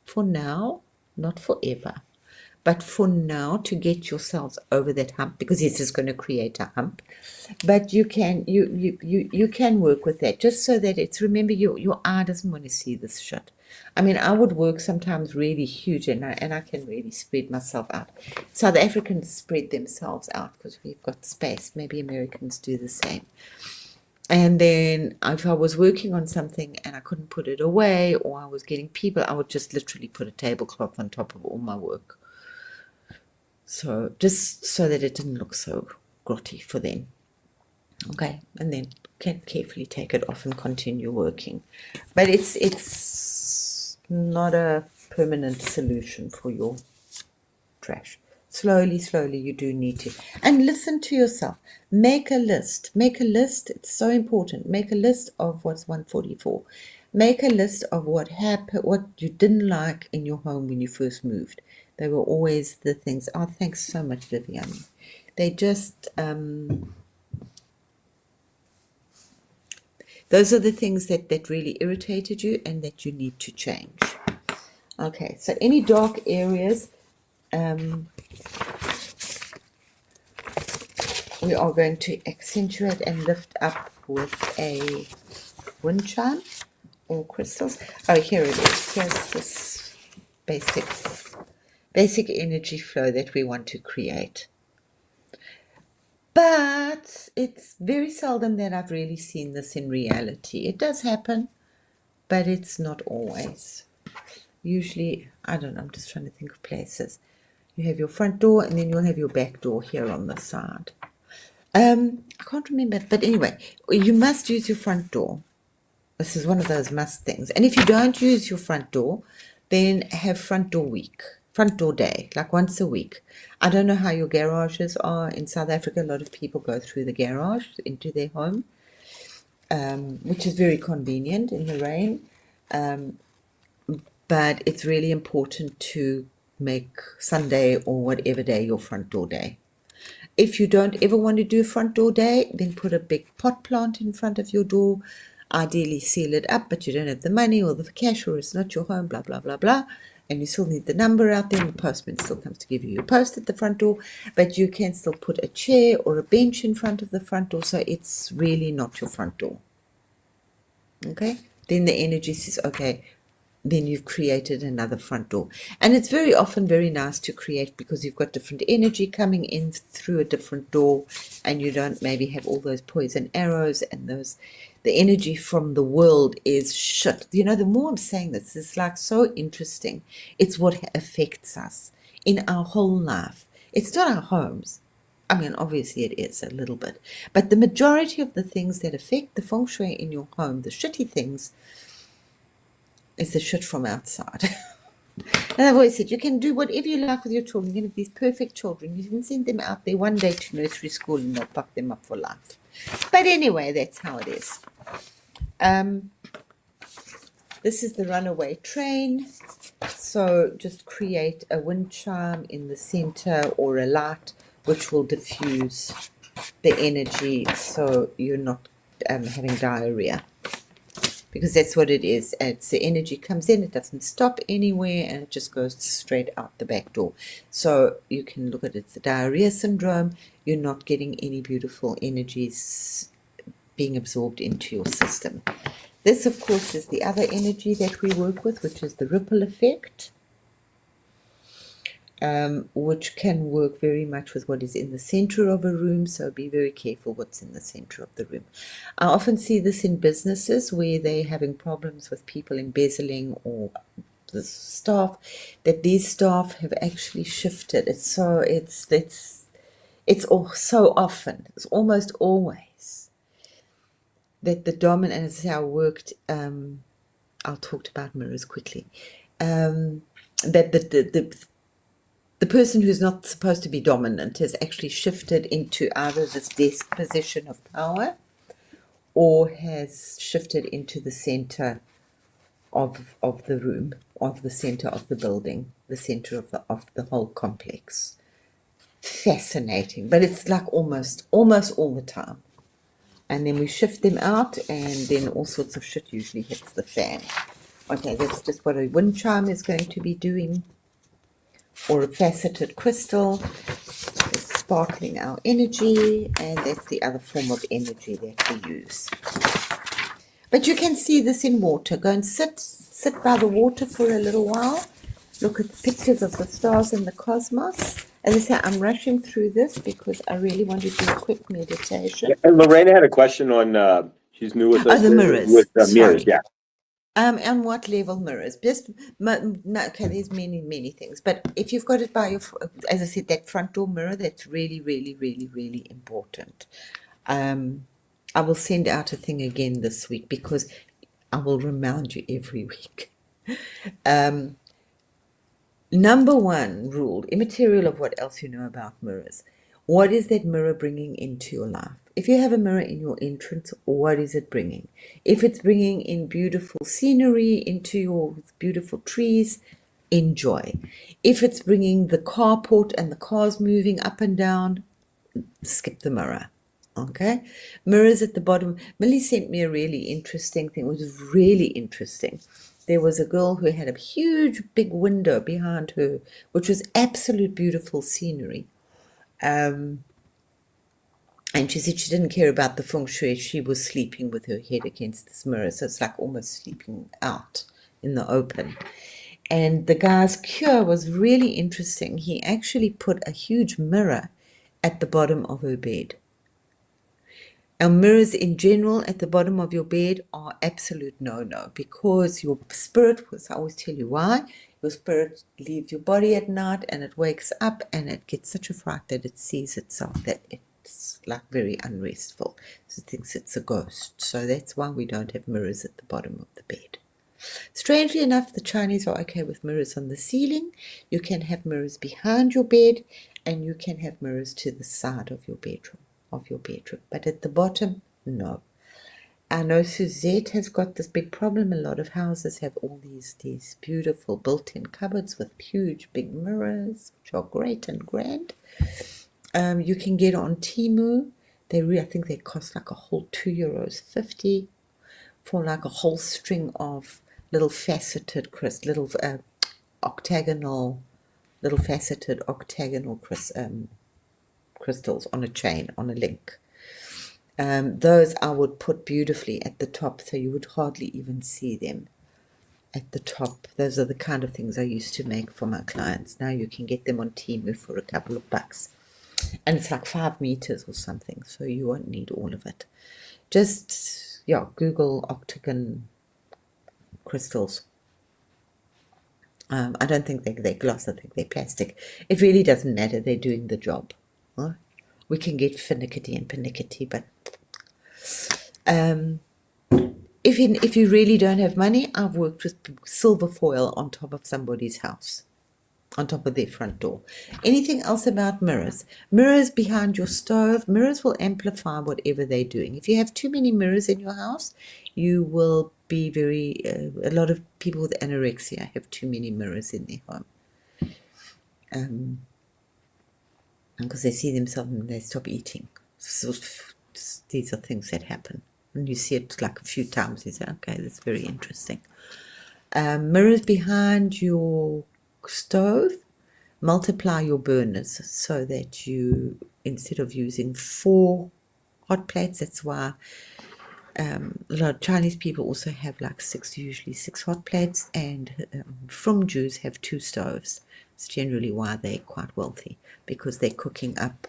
for now, not forever, but for now, to get yourselves over that hump, because this is going to create a hump. But you can work with that, just so that it's, remember, your eye doesn't want to see this shit. I mean, I would work sometimes really huge, and I can really spread myself out. South Africans spread themselves out because we've got space. Maybe Americans do the same. And then if I was working on something and I couldn't put it away, or I was getting people, I would just literally put a tablecloth on top of all my work. So just so that it didn't look so grotty for them. Okay, and then can carefully take it off and continue working. But it's not a permanent solution for your trash. Slowly, you do need to. And listen to yourself. Make a list. It's so important. Make a list of what's 144. Make a list of what happened, what you didn't like in your home when you first moved. They were always the things. Oh, thanks so much, Vivian. They just, those are the things that really irritated you and that you need to change. Okay, so any dark areas, we are going to accentuate and lift up with a wind chime or crystals. Oh, here it is. Here's this basic energy flow that we want to create. But it's very seldom that I've really seen this in reality. It does happen, but it's not always. Usually, I don't know, I'm just trying to think of places. You have your front door, and then you'll have your back door here on the side. I can't remember, but anyway, you must use your front door. This is one of those must things. And if you don't use your front door, then have front door week, front door day, like once a week. I don't know how your garages are in South Africa. A lot of people go through the garage into their home, which is very convenient in the rain. But it's really important to make Sunday or whatever day your front door day. If you don't ever want to do a front door day, then put a big pot plant in front of your door. Ideally seal it up, but you don't have the money or the cash, or it's not your home, blah, blah, blah, blah. And you still need the number out there, and the postman still comes to give you your post at the front door. But you can still put a chair or a bench in front of the front door, so it's really not your front door. Okay? Then the energy says, okay, then you've created another front door. And it's very often very nice to create because you've got different energy coming in through a different door, and you don't maybe have all those poison arrows and those, the energy from the world is shit. You know, the more I'm saying this, it's like so interesting. It's what affects us in our whole life. It's not our homes. I mean, obviously it is a little bit, but the majority of the things that affect the feng shui in your home, the shitty things, is the shit from outside. And I've always said, you can do whatever you like with your children. You can have these perfect children. You can send them out there one day to nursery school and they'll fuck them up for life. But anyway, that's how it is. This is the runaway train. So just create a wind chime in the center or a light which will diffuse the energy so you're not having diarrhea. Because that's what it is. It's the energy comes in, it doesn't stop anywhere, and it just goes straight out the back door. So you can look at it, it's the diarrhea syndrome. You're not getting any beautiful energies being absorbed into your system. This, of course, is the other energy that we work with, which is the ripple effect, which can work very much with what is in the center of a room, so be very careful what's in the center of the room. I often see this in businesses where they're having problems with people embezzling or the staff, that these staff have actually shifted. It's so often, it's almost always, that the dominant, and as I worked, I'll talk about mirrors quickly, that the person who's not supposed to be dominant has actually shifted into either this desk position of power or has shifted into the center of the room, of the center of the building, the center of the whole complex. Fascinating, but it's like almost all the time. And then we shift them out, and then all sorts of shit usually hits the fan. Okay, that's just what a wind chime is going to be doing, or a faceted crystal. It's sparkling our energy, and that's the other form of energy that we use. But you can see this in water. Go and sit by the water for a little while. Look at pictures of the stars and the cosmos. As I say, I'm rushing through this because I really want to do a quick meditation. Yeah, and Lorena had a question on. She's new with us. The mirrors. With mirrors, Sorry. yeah. And what level mirrors? Just okay. There's many things, but if you've got it by your, as I said, that front door mirror, that's really, really, really, really important. I will send out a thing again this week because I will remind you every week. Number one rule, immaterial of what else you know about mirrors. What is that mirror bringing into your life? If you have a mirror in your entrance, what is it bringing? If it's bringing in beautiful scenery into your beautiful trees, enjoy. If it's bringing the carport and the cars moving up and down, skip the mirror. Okay? Mirrors at the bottom. Millie sent me a really interesting thing. It was really interesting. There was a girl who had a huge big window behind her, which was absolute beautiful scenery. And she said she didn't care about the feng shui. She was sleeping with her head against this mirror. So it's like almost sleeping out in the open. And the guy's cure was really interesting. He actually put a huge mirror at the bottom of her bed. Now, mirrors in general at the bottom of your bed are absolute no-no because your spirit, I always tell you why, your spirit leaves your body at night and it wakes up and it gets such a fright that it sees itself, that it's like very unrestful. So it thinks it's a ghost. So that's why we don't have mirrors at the bottom of the bed. Strangely enough, the Chinese are okay with mirrors on the ceiling. You can have mirrors behind your bed and you can have mirrors to the side of your bedroom. But at the bottom, no. I know Suzette has got this big problem. A lot of houses have all these beautiful built-in cupboards with huge big mirrors, which are great and grand. You can get on Temu. I think they cost like a whole €2.50 for like a whole string of little faceted little octagonal, little faceted octagonal crystals on a chain, on a link. Those I would put beautifully at the top, so you would hardly even see them at the top. Those are the kind of things I used to make for my clients. Now you can get them on Temu for a couple of bucks. And it's like 5 meters or something, so you won't need all of it. Just, yeah, Google octagon crystals. I don't think they're glass, I think they're plastic. It really doesn't matter, they're doing the job. Huh? We can get finicky and pernickety, but if you really don't have money, I've worked with silver foil on top of somebody's house, on top of their front door. Anything else about mirrors? Mirrors behind your stove. Mirrors will amplify whatever they're doing. If you have too many mirrors in your house, you will be a lot of people with anorexia have too many mirrors in their home. Because they see themselves and they stop eating. So these are things that happen. And you see it like a few times, you say, okay, that's very interesting. Mirrors behind your stove, multiply your burners so that you, instead of using 4 hot plates, that's why a lot of Chinese people also have like usually 6 hot plates, and Feng Jews have 2 stoves. It's generally why they're quite wealthy, because they're cooking up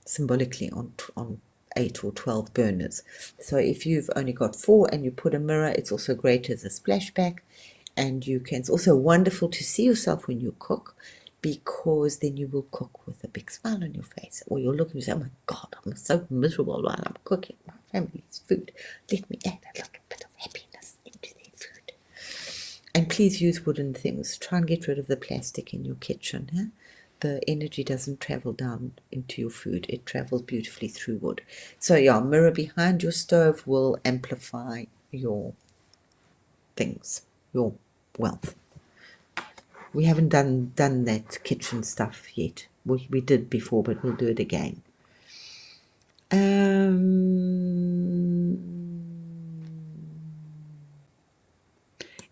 symbolically on 8 or 12 burners. So if you've only got 4 and you put a mirror, it's also great as a splashback, and it's also wonderful to see yourself when you cook, because then you will cook with a big smile on your face, or you'll look and you say, oh my God, I'm so miserable while I'm cooking my family's food. Let me add a little bit of happiness into their food. And please use wooden things. Try and get rid of the plastic in your kitchen. Huh? The energy doesn't travel down into your food. It travels beautifully through wood. So yeah, mirror behind your stove will amplify your things, your wealth. We haven't done that kitchen stuff yet. We did before, but we'll do it again.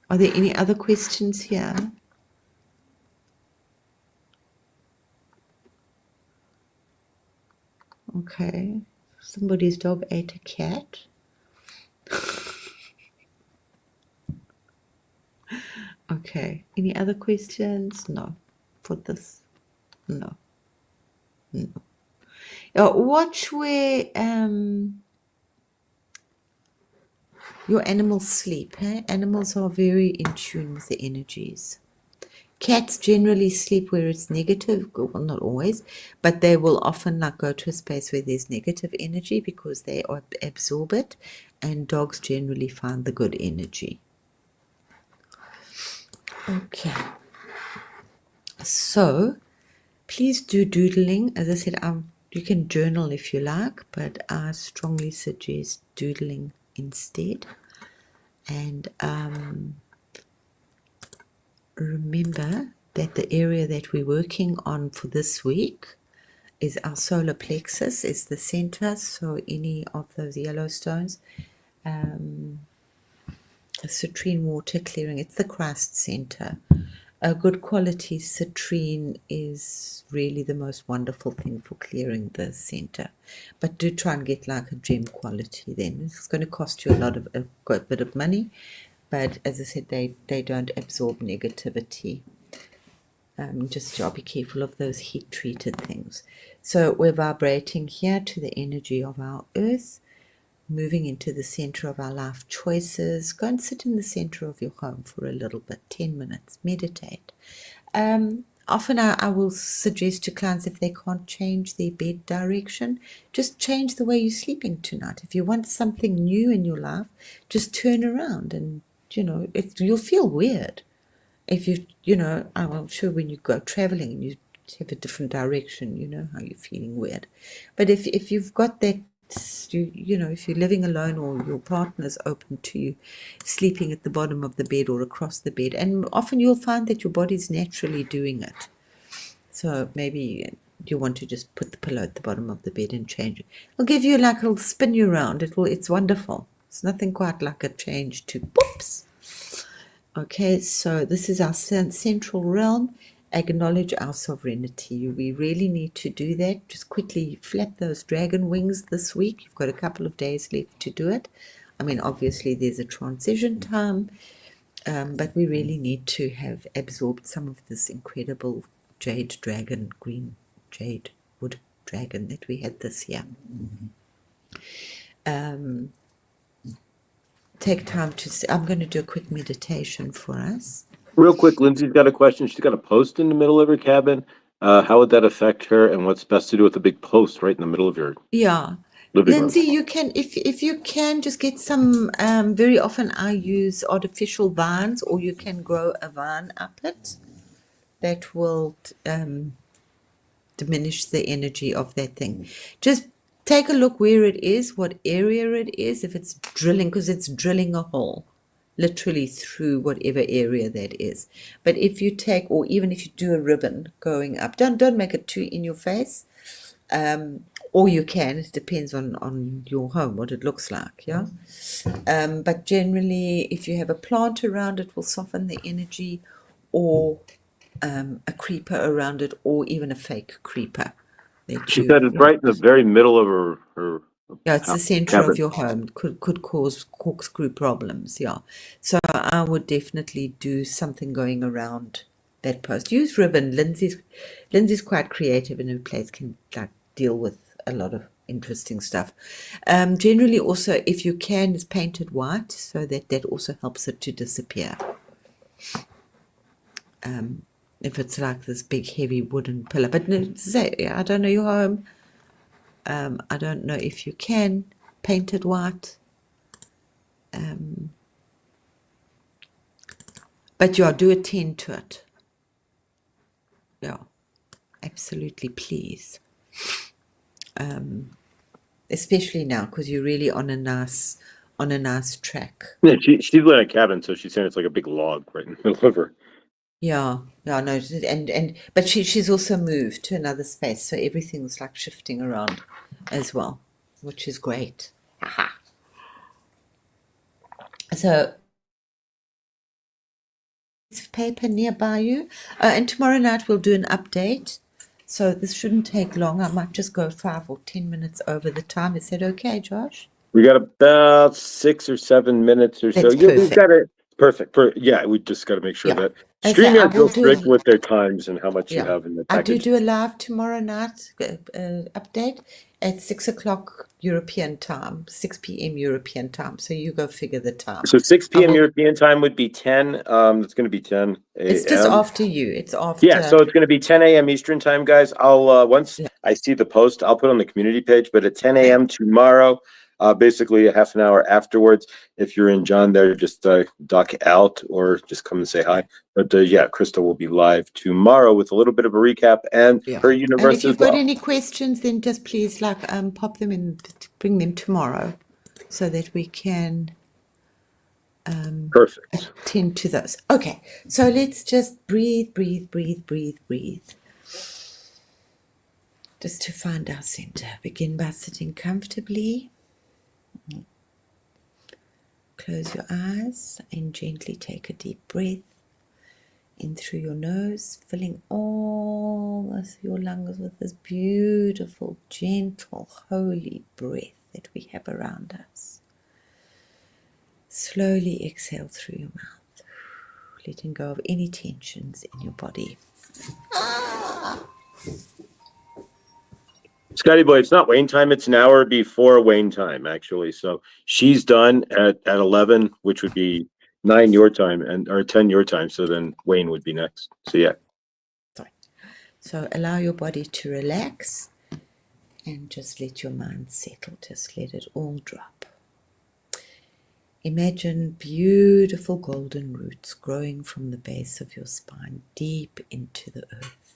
Are there any other questions here? Okay. Somebody's dog ate a cat. Okay. Any other questions? No. For this? No. No. Watch where your animals sleep. Eh? Animals are very in tune with the energies. Cats generally sleep where it's negative. Well, not always, but they will often like go to a space where there's negative energy because they absorb it, and dogs generally find the good energy. Okay. So, please do doodling. As I said, you can journal if you like, but I strongly suggest doodling instead. And remember that the area that we're working on for this week is our solar plexus, is the center. So any of those yellow stones, citrine water clearing, it's the Christ center. A good quality citrine is really the most wonderful thing for clearing the center. But do try and get like a gem quality then. It's going to cost you a bit of money, but as I said, they don't absorb negativity. Just be careful of those heat treated things. So we're vibrating here to the energy of our earth, moving into the center of our life choices. Go and sit in the center of your home for a little bit, 10 minutes, meditate. Often I will suggest to clients, if they can't change their bed direction, just change the way you're sleeping tonight. If you want something new in your life, just turn around and, you'll feel weird. If I'm sure when you go traveling and you have a different direction, you know how you're feeling weird. But if you've got that, if you're living alone or your partner's open to you sleeping at the bottom of the bed or across the bed, and often you'll find that your body's naturally doing it. So maybe you want to just put the pillow at the bottom of the bed and change it. It'll give you like, it'll spin you around. It's wonderful. It's nothing quite like a change to poops. Okay, so this is our central realm. Acknowledge our sovereignty. We really need to do that. Just quickly flap those dragon wings this week. You've got a couple of days left to do it. I mean, obviously there's a transition time, but we really need to have absorbed some of this incredible jade dragon, green jade wood dragon that we had this year. Take time to, I'm going to do a quick meditation for us. Real quick, Lindsay's got a question. She's got a post in the middle of her cabin. How would that affect her, and what's best to do with a big post right in the middle of your living room? Lindsay, you can, if you can, just get some, very often I use artificial vines, or you can grow a vine up it. That will diminish the energy of that thing. Just take a look where it is, what area it is, if it's drilling, because it's drilling a hole literally through whatever area that is. But if you take, or even if you do a ribbon going up, don't make it too in your face. Or you can, it depends on your home, what it looks like, yeah? But generally, if you have a plant around it, will soften the energy, or a creeper around it, or even a fake creeper. She said it's right in the very middle of her Yeah, it's the center cabin. of your home. Could cause corkscrew problems, yeah. So I would definitely do something going around that post. Use ribbon. Lindsay's quite creative, and her place can like deal with a lot of interesting stuff. Generally, also, if you can, is painted white, so that also helps it to disappear. If it's like this big heavy wooden pillar, but say, I don't know your home. I don't know if you can paint it white. But yeah, do attend to it. Yeah, absolutely, please. Especially now, because you're really on a nice track. Yeah, she's in a cabin, so she's saying it's like a big log right in the middle of her. Yeah, no, but she's also moved to another space, so everything's like shifting around as well, which is great. Aha. So, paper nearby you, and tomorrow night we'll do an update. So this shouldn't take long. I might just go 5 or 10 minutes over the time. Is that okay, Josh? We got about 6 or 7 minutes or so. That's Yeah, we've perfect. got it. Perfect. Yeah, we just got to make sure that I say I StreamYard's will real do strict with their times and how much you Yeah, have in the I package. do a live tomorrow night update at 6 o'clock European time, 6 p.m. European time. So you go figure the time. So 6 p.m. European time would be 10. It's going to be 10 a.m. It's just after you. It's after. Yeah, so it's going to be 10 a.m. Eastern time, guys. I'll once I see the post, I'll put on the community page. But at 10 a.m. tomorrow, basically a half an hour afterwards, if you're in John there, just duck out or just come and say hi. But yeah, Christa will be live tomorrow with a little bit of a recap and her universe And if you've as well. got any questions, then just please pop them in, bring them tomorrow, so that we can Perfect. attend to those. Okay, so let's just breathe. Just to find our center. Begin by sitting comfortably. Close your eyes and gently take a deep breath in through your nose, filling all of your lungs with this beautiful, gentle, holy breath that we have around us. Slowly exhale through your mouth, letting go of any tensions in your body. Scotty boy, it's not Wayne time. It's an hour before Wayne time, actually. So she's done at 11, which would be 9 your time or 10 your time. So then Wayne would be next. So yeah. So allow your body to relax and just let your mind settle. Just let it all drop. Imagine beautiful golden roots growing from the base of your spine deep into the earth,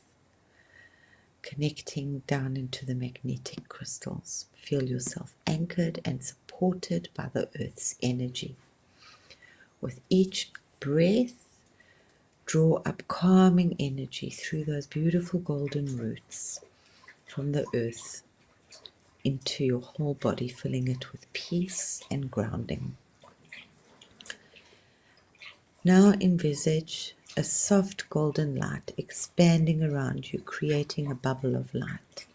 connecting down into the magnetic crystals. Feel yourself anchored and supported by the earth's energy. With each breath, draw up calming energy through those beautiful golden roots, from the earth into your whole body, filling it with peace and grounding. Now envisage a soft golden light expanding around you, creating a bubble of light.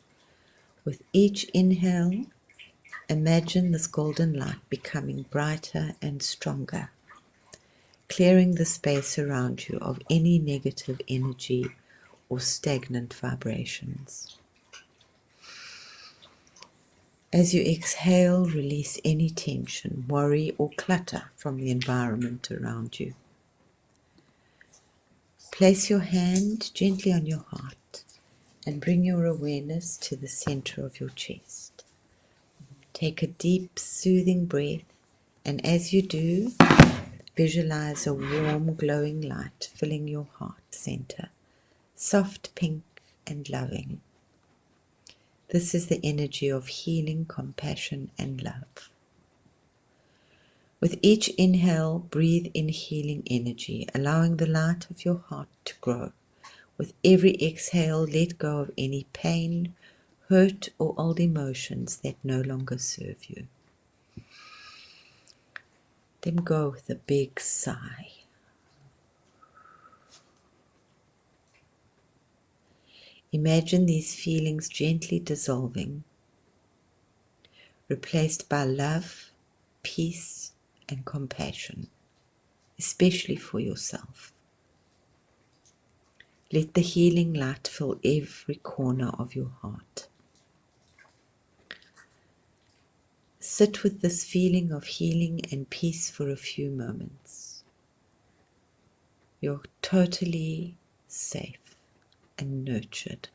With each inhale, imagine this golden light becoming brighter and stronger, clearing the space around you of any negative energy or stagnant vibrations. As you exhale, release any tension, worry, or clutter from the environment around you. Place your hand gently on your heart and bring your awareness to the center of your chest. Take a deep, soothing breath, and as you do, visualize a warm, glowing light filling your heart center, soft, pink, and loving. This is the energy of healing, compassion, and love. With each inhale, breathe in healing energy, allowing the light of your heart to grow. With every exhale, let go of any pain, hurt, or old emotions that no longer serve you. Then go with a big sigh. Imagine these feelings gently dissolving, replaced by love, peace, and compassion, especially for yourself. Let the healing light fill every corner of your heart. Sit with this feeling of healing and peace for a few moments. You're totally safe and nurtured.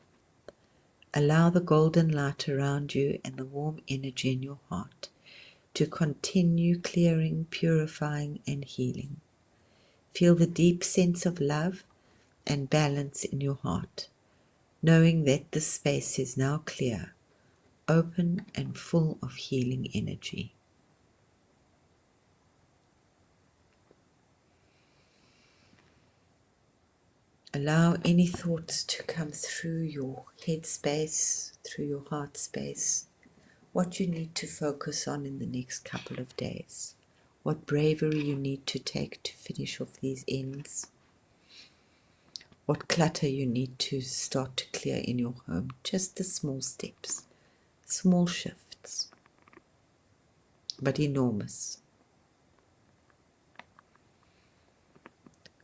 Allow the golden light around you and the warm energy in your heart to continue clearing, purifying, and healing. Feel the deep sense of love and balance in your heart, knowing that this space is now clear, open, and full of healing energy. Allow any thoughts to come through your head space, through your heart space, what you need to focus on in the next couple of days, what bravery you need to take to finish off these ends, what clutter you need to start to clear in your home. Just the small steps, small shifts, but enormous.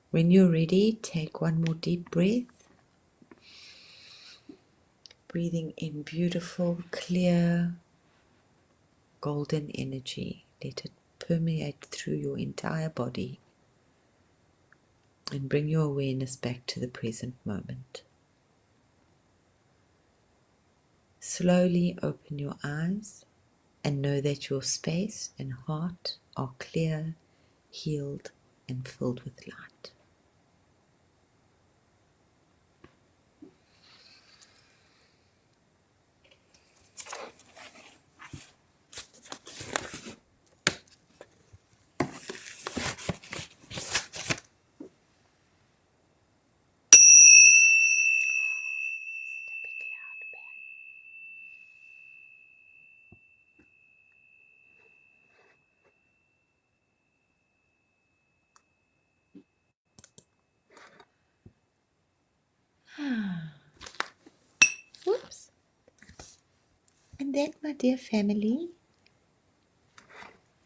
When you're ready, take one more deep breath. Breathing in beautiful, clear, golden energy. Let it permeate through your entire body and bring your awareness back to the present moment. Slowly open your eyes and know that your space and heart are clear, healed, and filled with light. Whoops. And that, my dear family,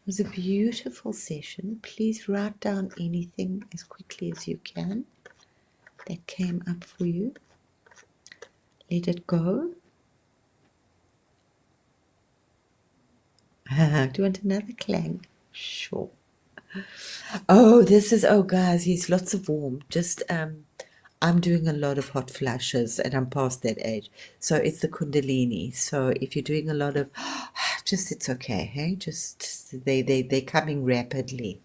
was a beautiful session. Please write down anything as quickly as you can that came up for you. Let it go. Do you want another clang? Sure. Oh, guys, yes, lots of warm. Just, I'm doing a lot of hot flashes and I'm past that age. So it's the Kundalini. So if you're doing a lot of, just, it's okay, hey? Just, they're coming rapidly.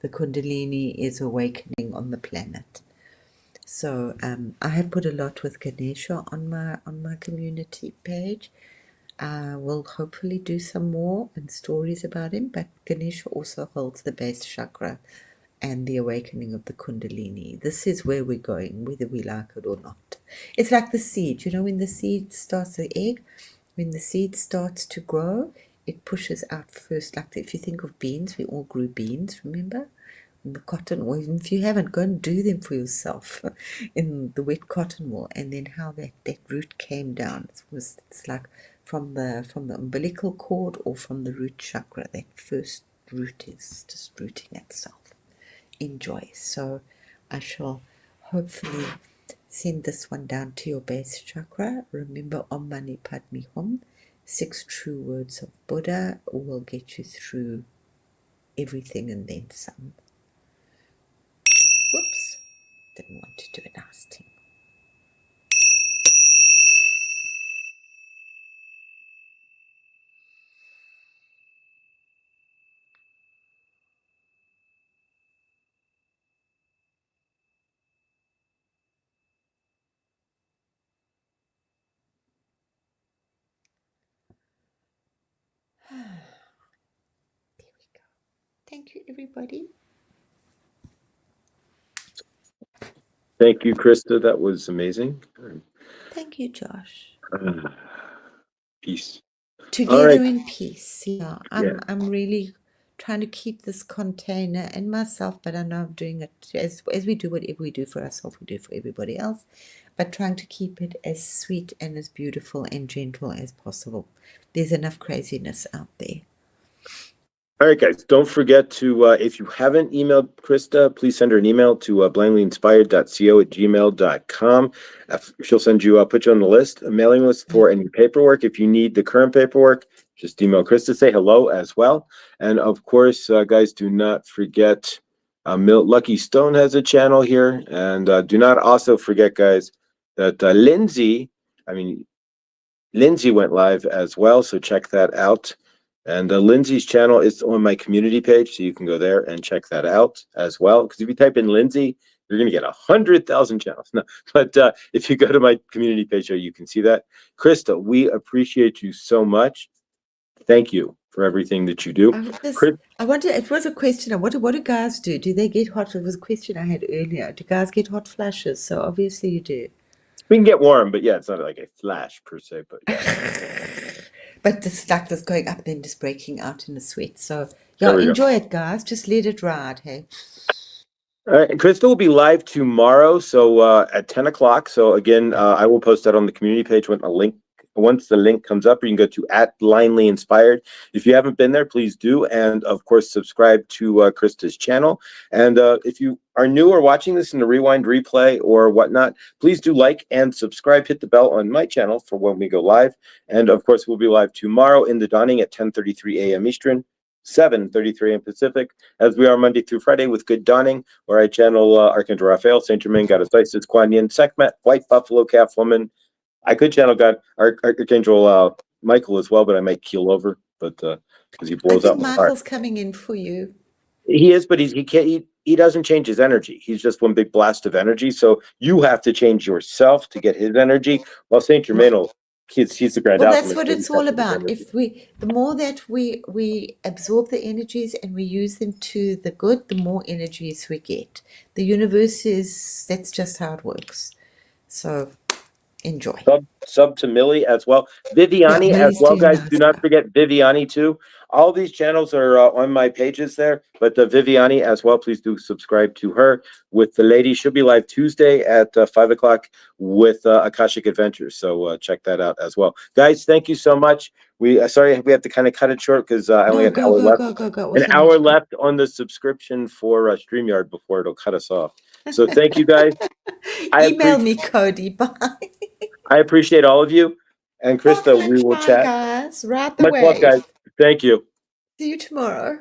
The Kundalini is awakening on the planet. So I have put a lot with Ganesha on my community page. We'll hopefully do some more and stories about him, but Ganesha also holds the base chakra and the awakening of the Kundalini. This is where we're going, whether we like it or not. It's like the seed. You know, when the seed starts, the egg, when the seed starts to grow, it pushes out first. Like if you think of beans, we all grew beans, remember? In the cotton wool. Even if you haven't, go and do them for yourself in the wet cotton wool. And then how that root came down. It's like from the umbilical cord or from the root chakra. That first root is just rooting itself. Enjoy. So I shall hopefully send this one down to your base chakra. Remember Om Mani Padme Hum. 6 true words of Buddha will get you through everything and then some. Whoops, didn't want to do a nice thing. There we go. Thank you, everybody. Thank you, Christa. That was amazing. Thank you, Josh. Peace. Together All right. in peace. Yeah, I'm really trying to keep this container and myself, but I know I'm doing it as we do whatever we do for ourselves, we do for everybody else, but trying to keep it as sweet and as beautiful and gentle as possible. There's enough craziness out there. All right, guys, don't forget to, if you haven't emailed Christa, please send her an email to blindlyinspired.co@gmail.com. She'll send you, put you on the list, a mailing list for any paperwork. If you need the current paperwork, just email Christa, say hello as well. And of course, guys, do not forget, Lucky Stone has a channel here. And do not also forget, guys, that Lindsay went live as well, so check that out. And Lindsay's channel is on my community page, so you can go there and check that out as well. Because if you type in Lindsay, you're going to get 100,000 channels. No, but if you go to my community page there, you can see that. Christa, we appreciate you so much. Thank you for everything that you do. I wonder, it was a question. What do guys do? Do they get hot? It was a question I had earlier. Do guys get hot flashes? So obviously you do. We can get warm, but yeah, it's not like a flash per se, but yeah. But just like this going up and just breaking out in a sweat. So yeah, enjoy it, guys. Just let it ride, hey. All right, and Christa will be live tomorrow, so at 10 o'clock. So again, I will post that on the community page once the link comes up, or you can go to @blindlyinspired. If you haven't been there, please do, and of course, subscribe to Christa's channel. And if you are new or watching this in the rewind, replay, or whatnot, please do like and subscribe. Hit the bell on my channel for when we go live. And of course, we'll be live tomorrow in the dawning at 10:33 a.m. Eastern, 7:33 a.m. Pacific, as we are Monday through Friday with Good Dawning, where I channel Archangel Raphael, Saint Germain, Goddess Isis, Kuan Yin, Sekhmet, White Buffalo, Calf Woman. I could channel Archangel Michael as well, but I might keel over, but because he blows out my heart. Michael's coming in for you. He is, but he doesn't change his energy. He's just one big blast of energy. So you have to change yourself to get his energy. While Saint Germain he's the grand alchemist. That's what it's all about. The more that we absorb the energies and we use them to the good, the more energies we get. The universe that's just how it works. So enjoy. Sub to Millie as well. Viviani as well, guys. Do not forget Viviani too. All these channels are on my pages there, but Viviani as well. Please do subscribe to her. With the lady, she'll be live Tuesday at 5 o'clock with Akashic Adventures. So check that out as well, guys. Thank you so much. Sorry we have to kind of cut it short because I only got an hour left. An hour left on the subscription for StreamYard before it'll cut us off. So thank you, guys. Email me, Cody. Bye. I appreciate all of you. And Christa, we will chat. Guys. Ride the Much love, guys. Thank you. See you tomorrow.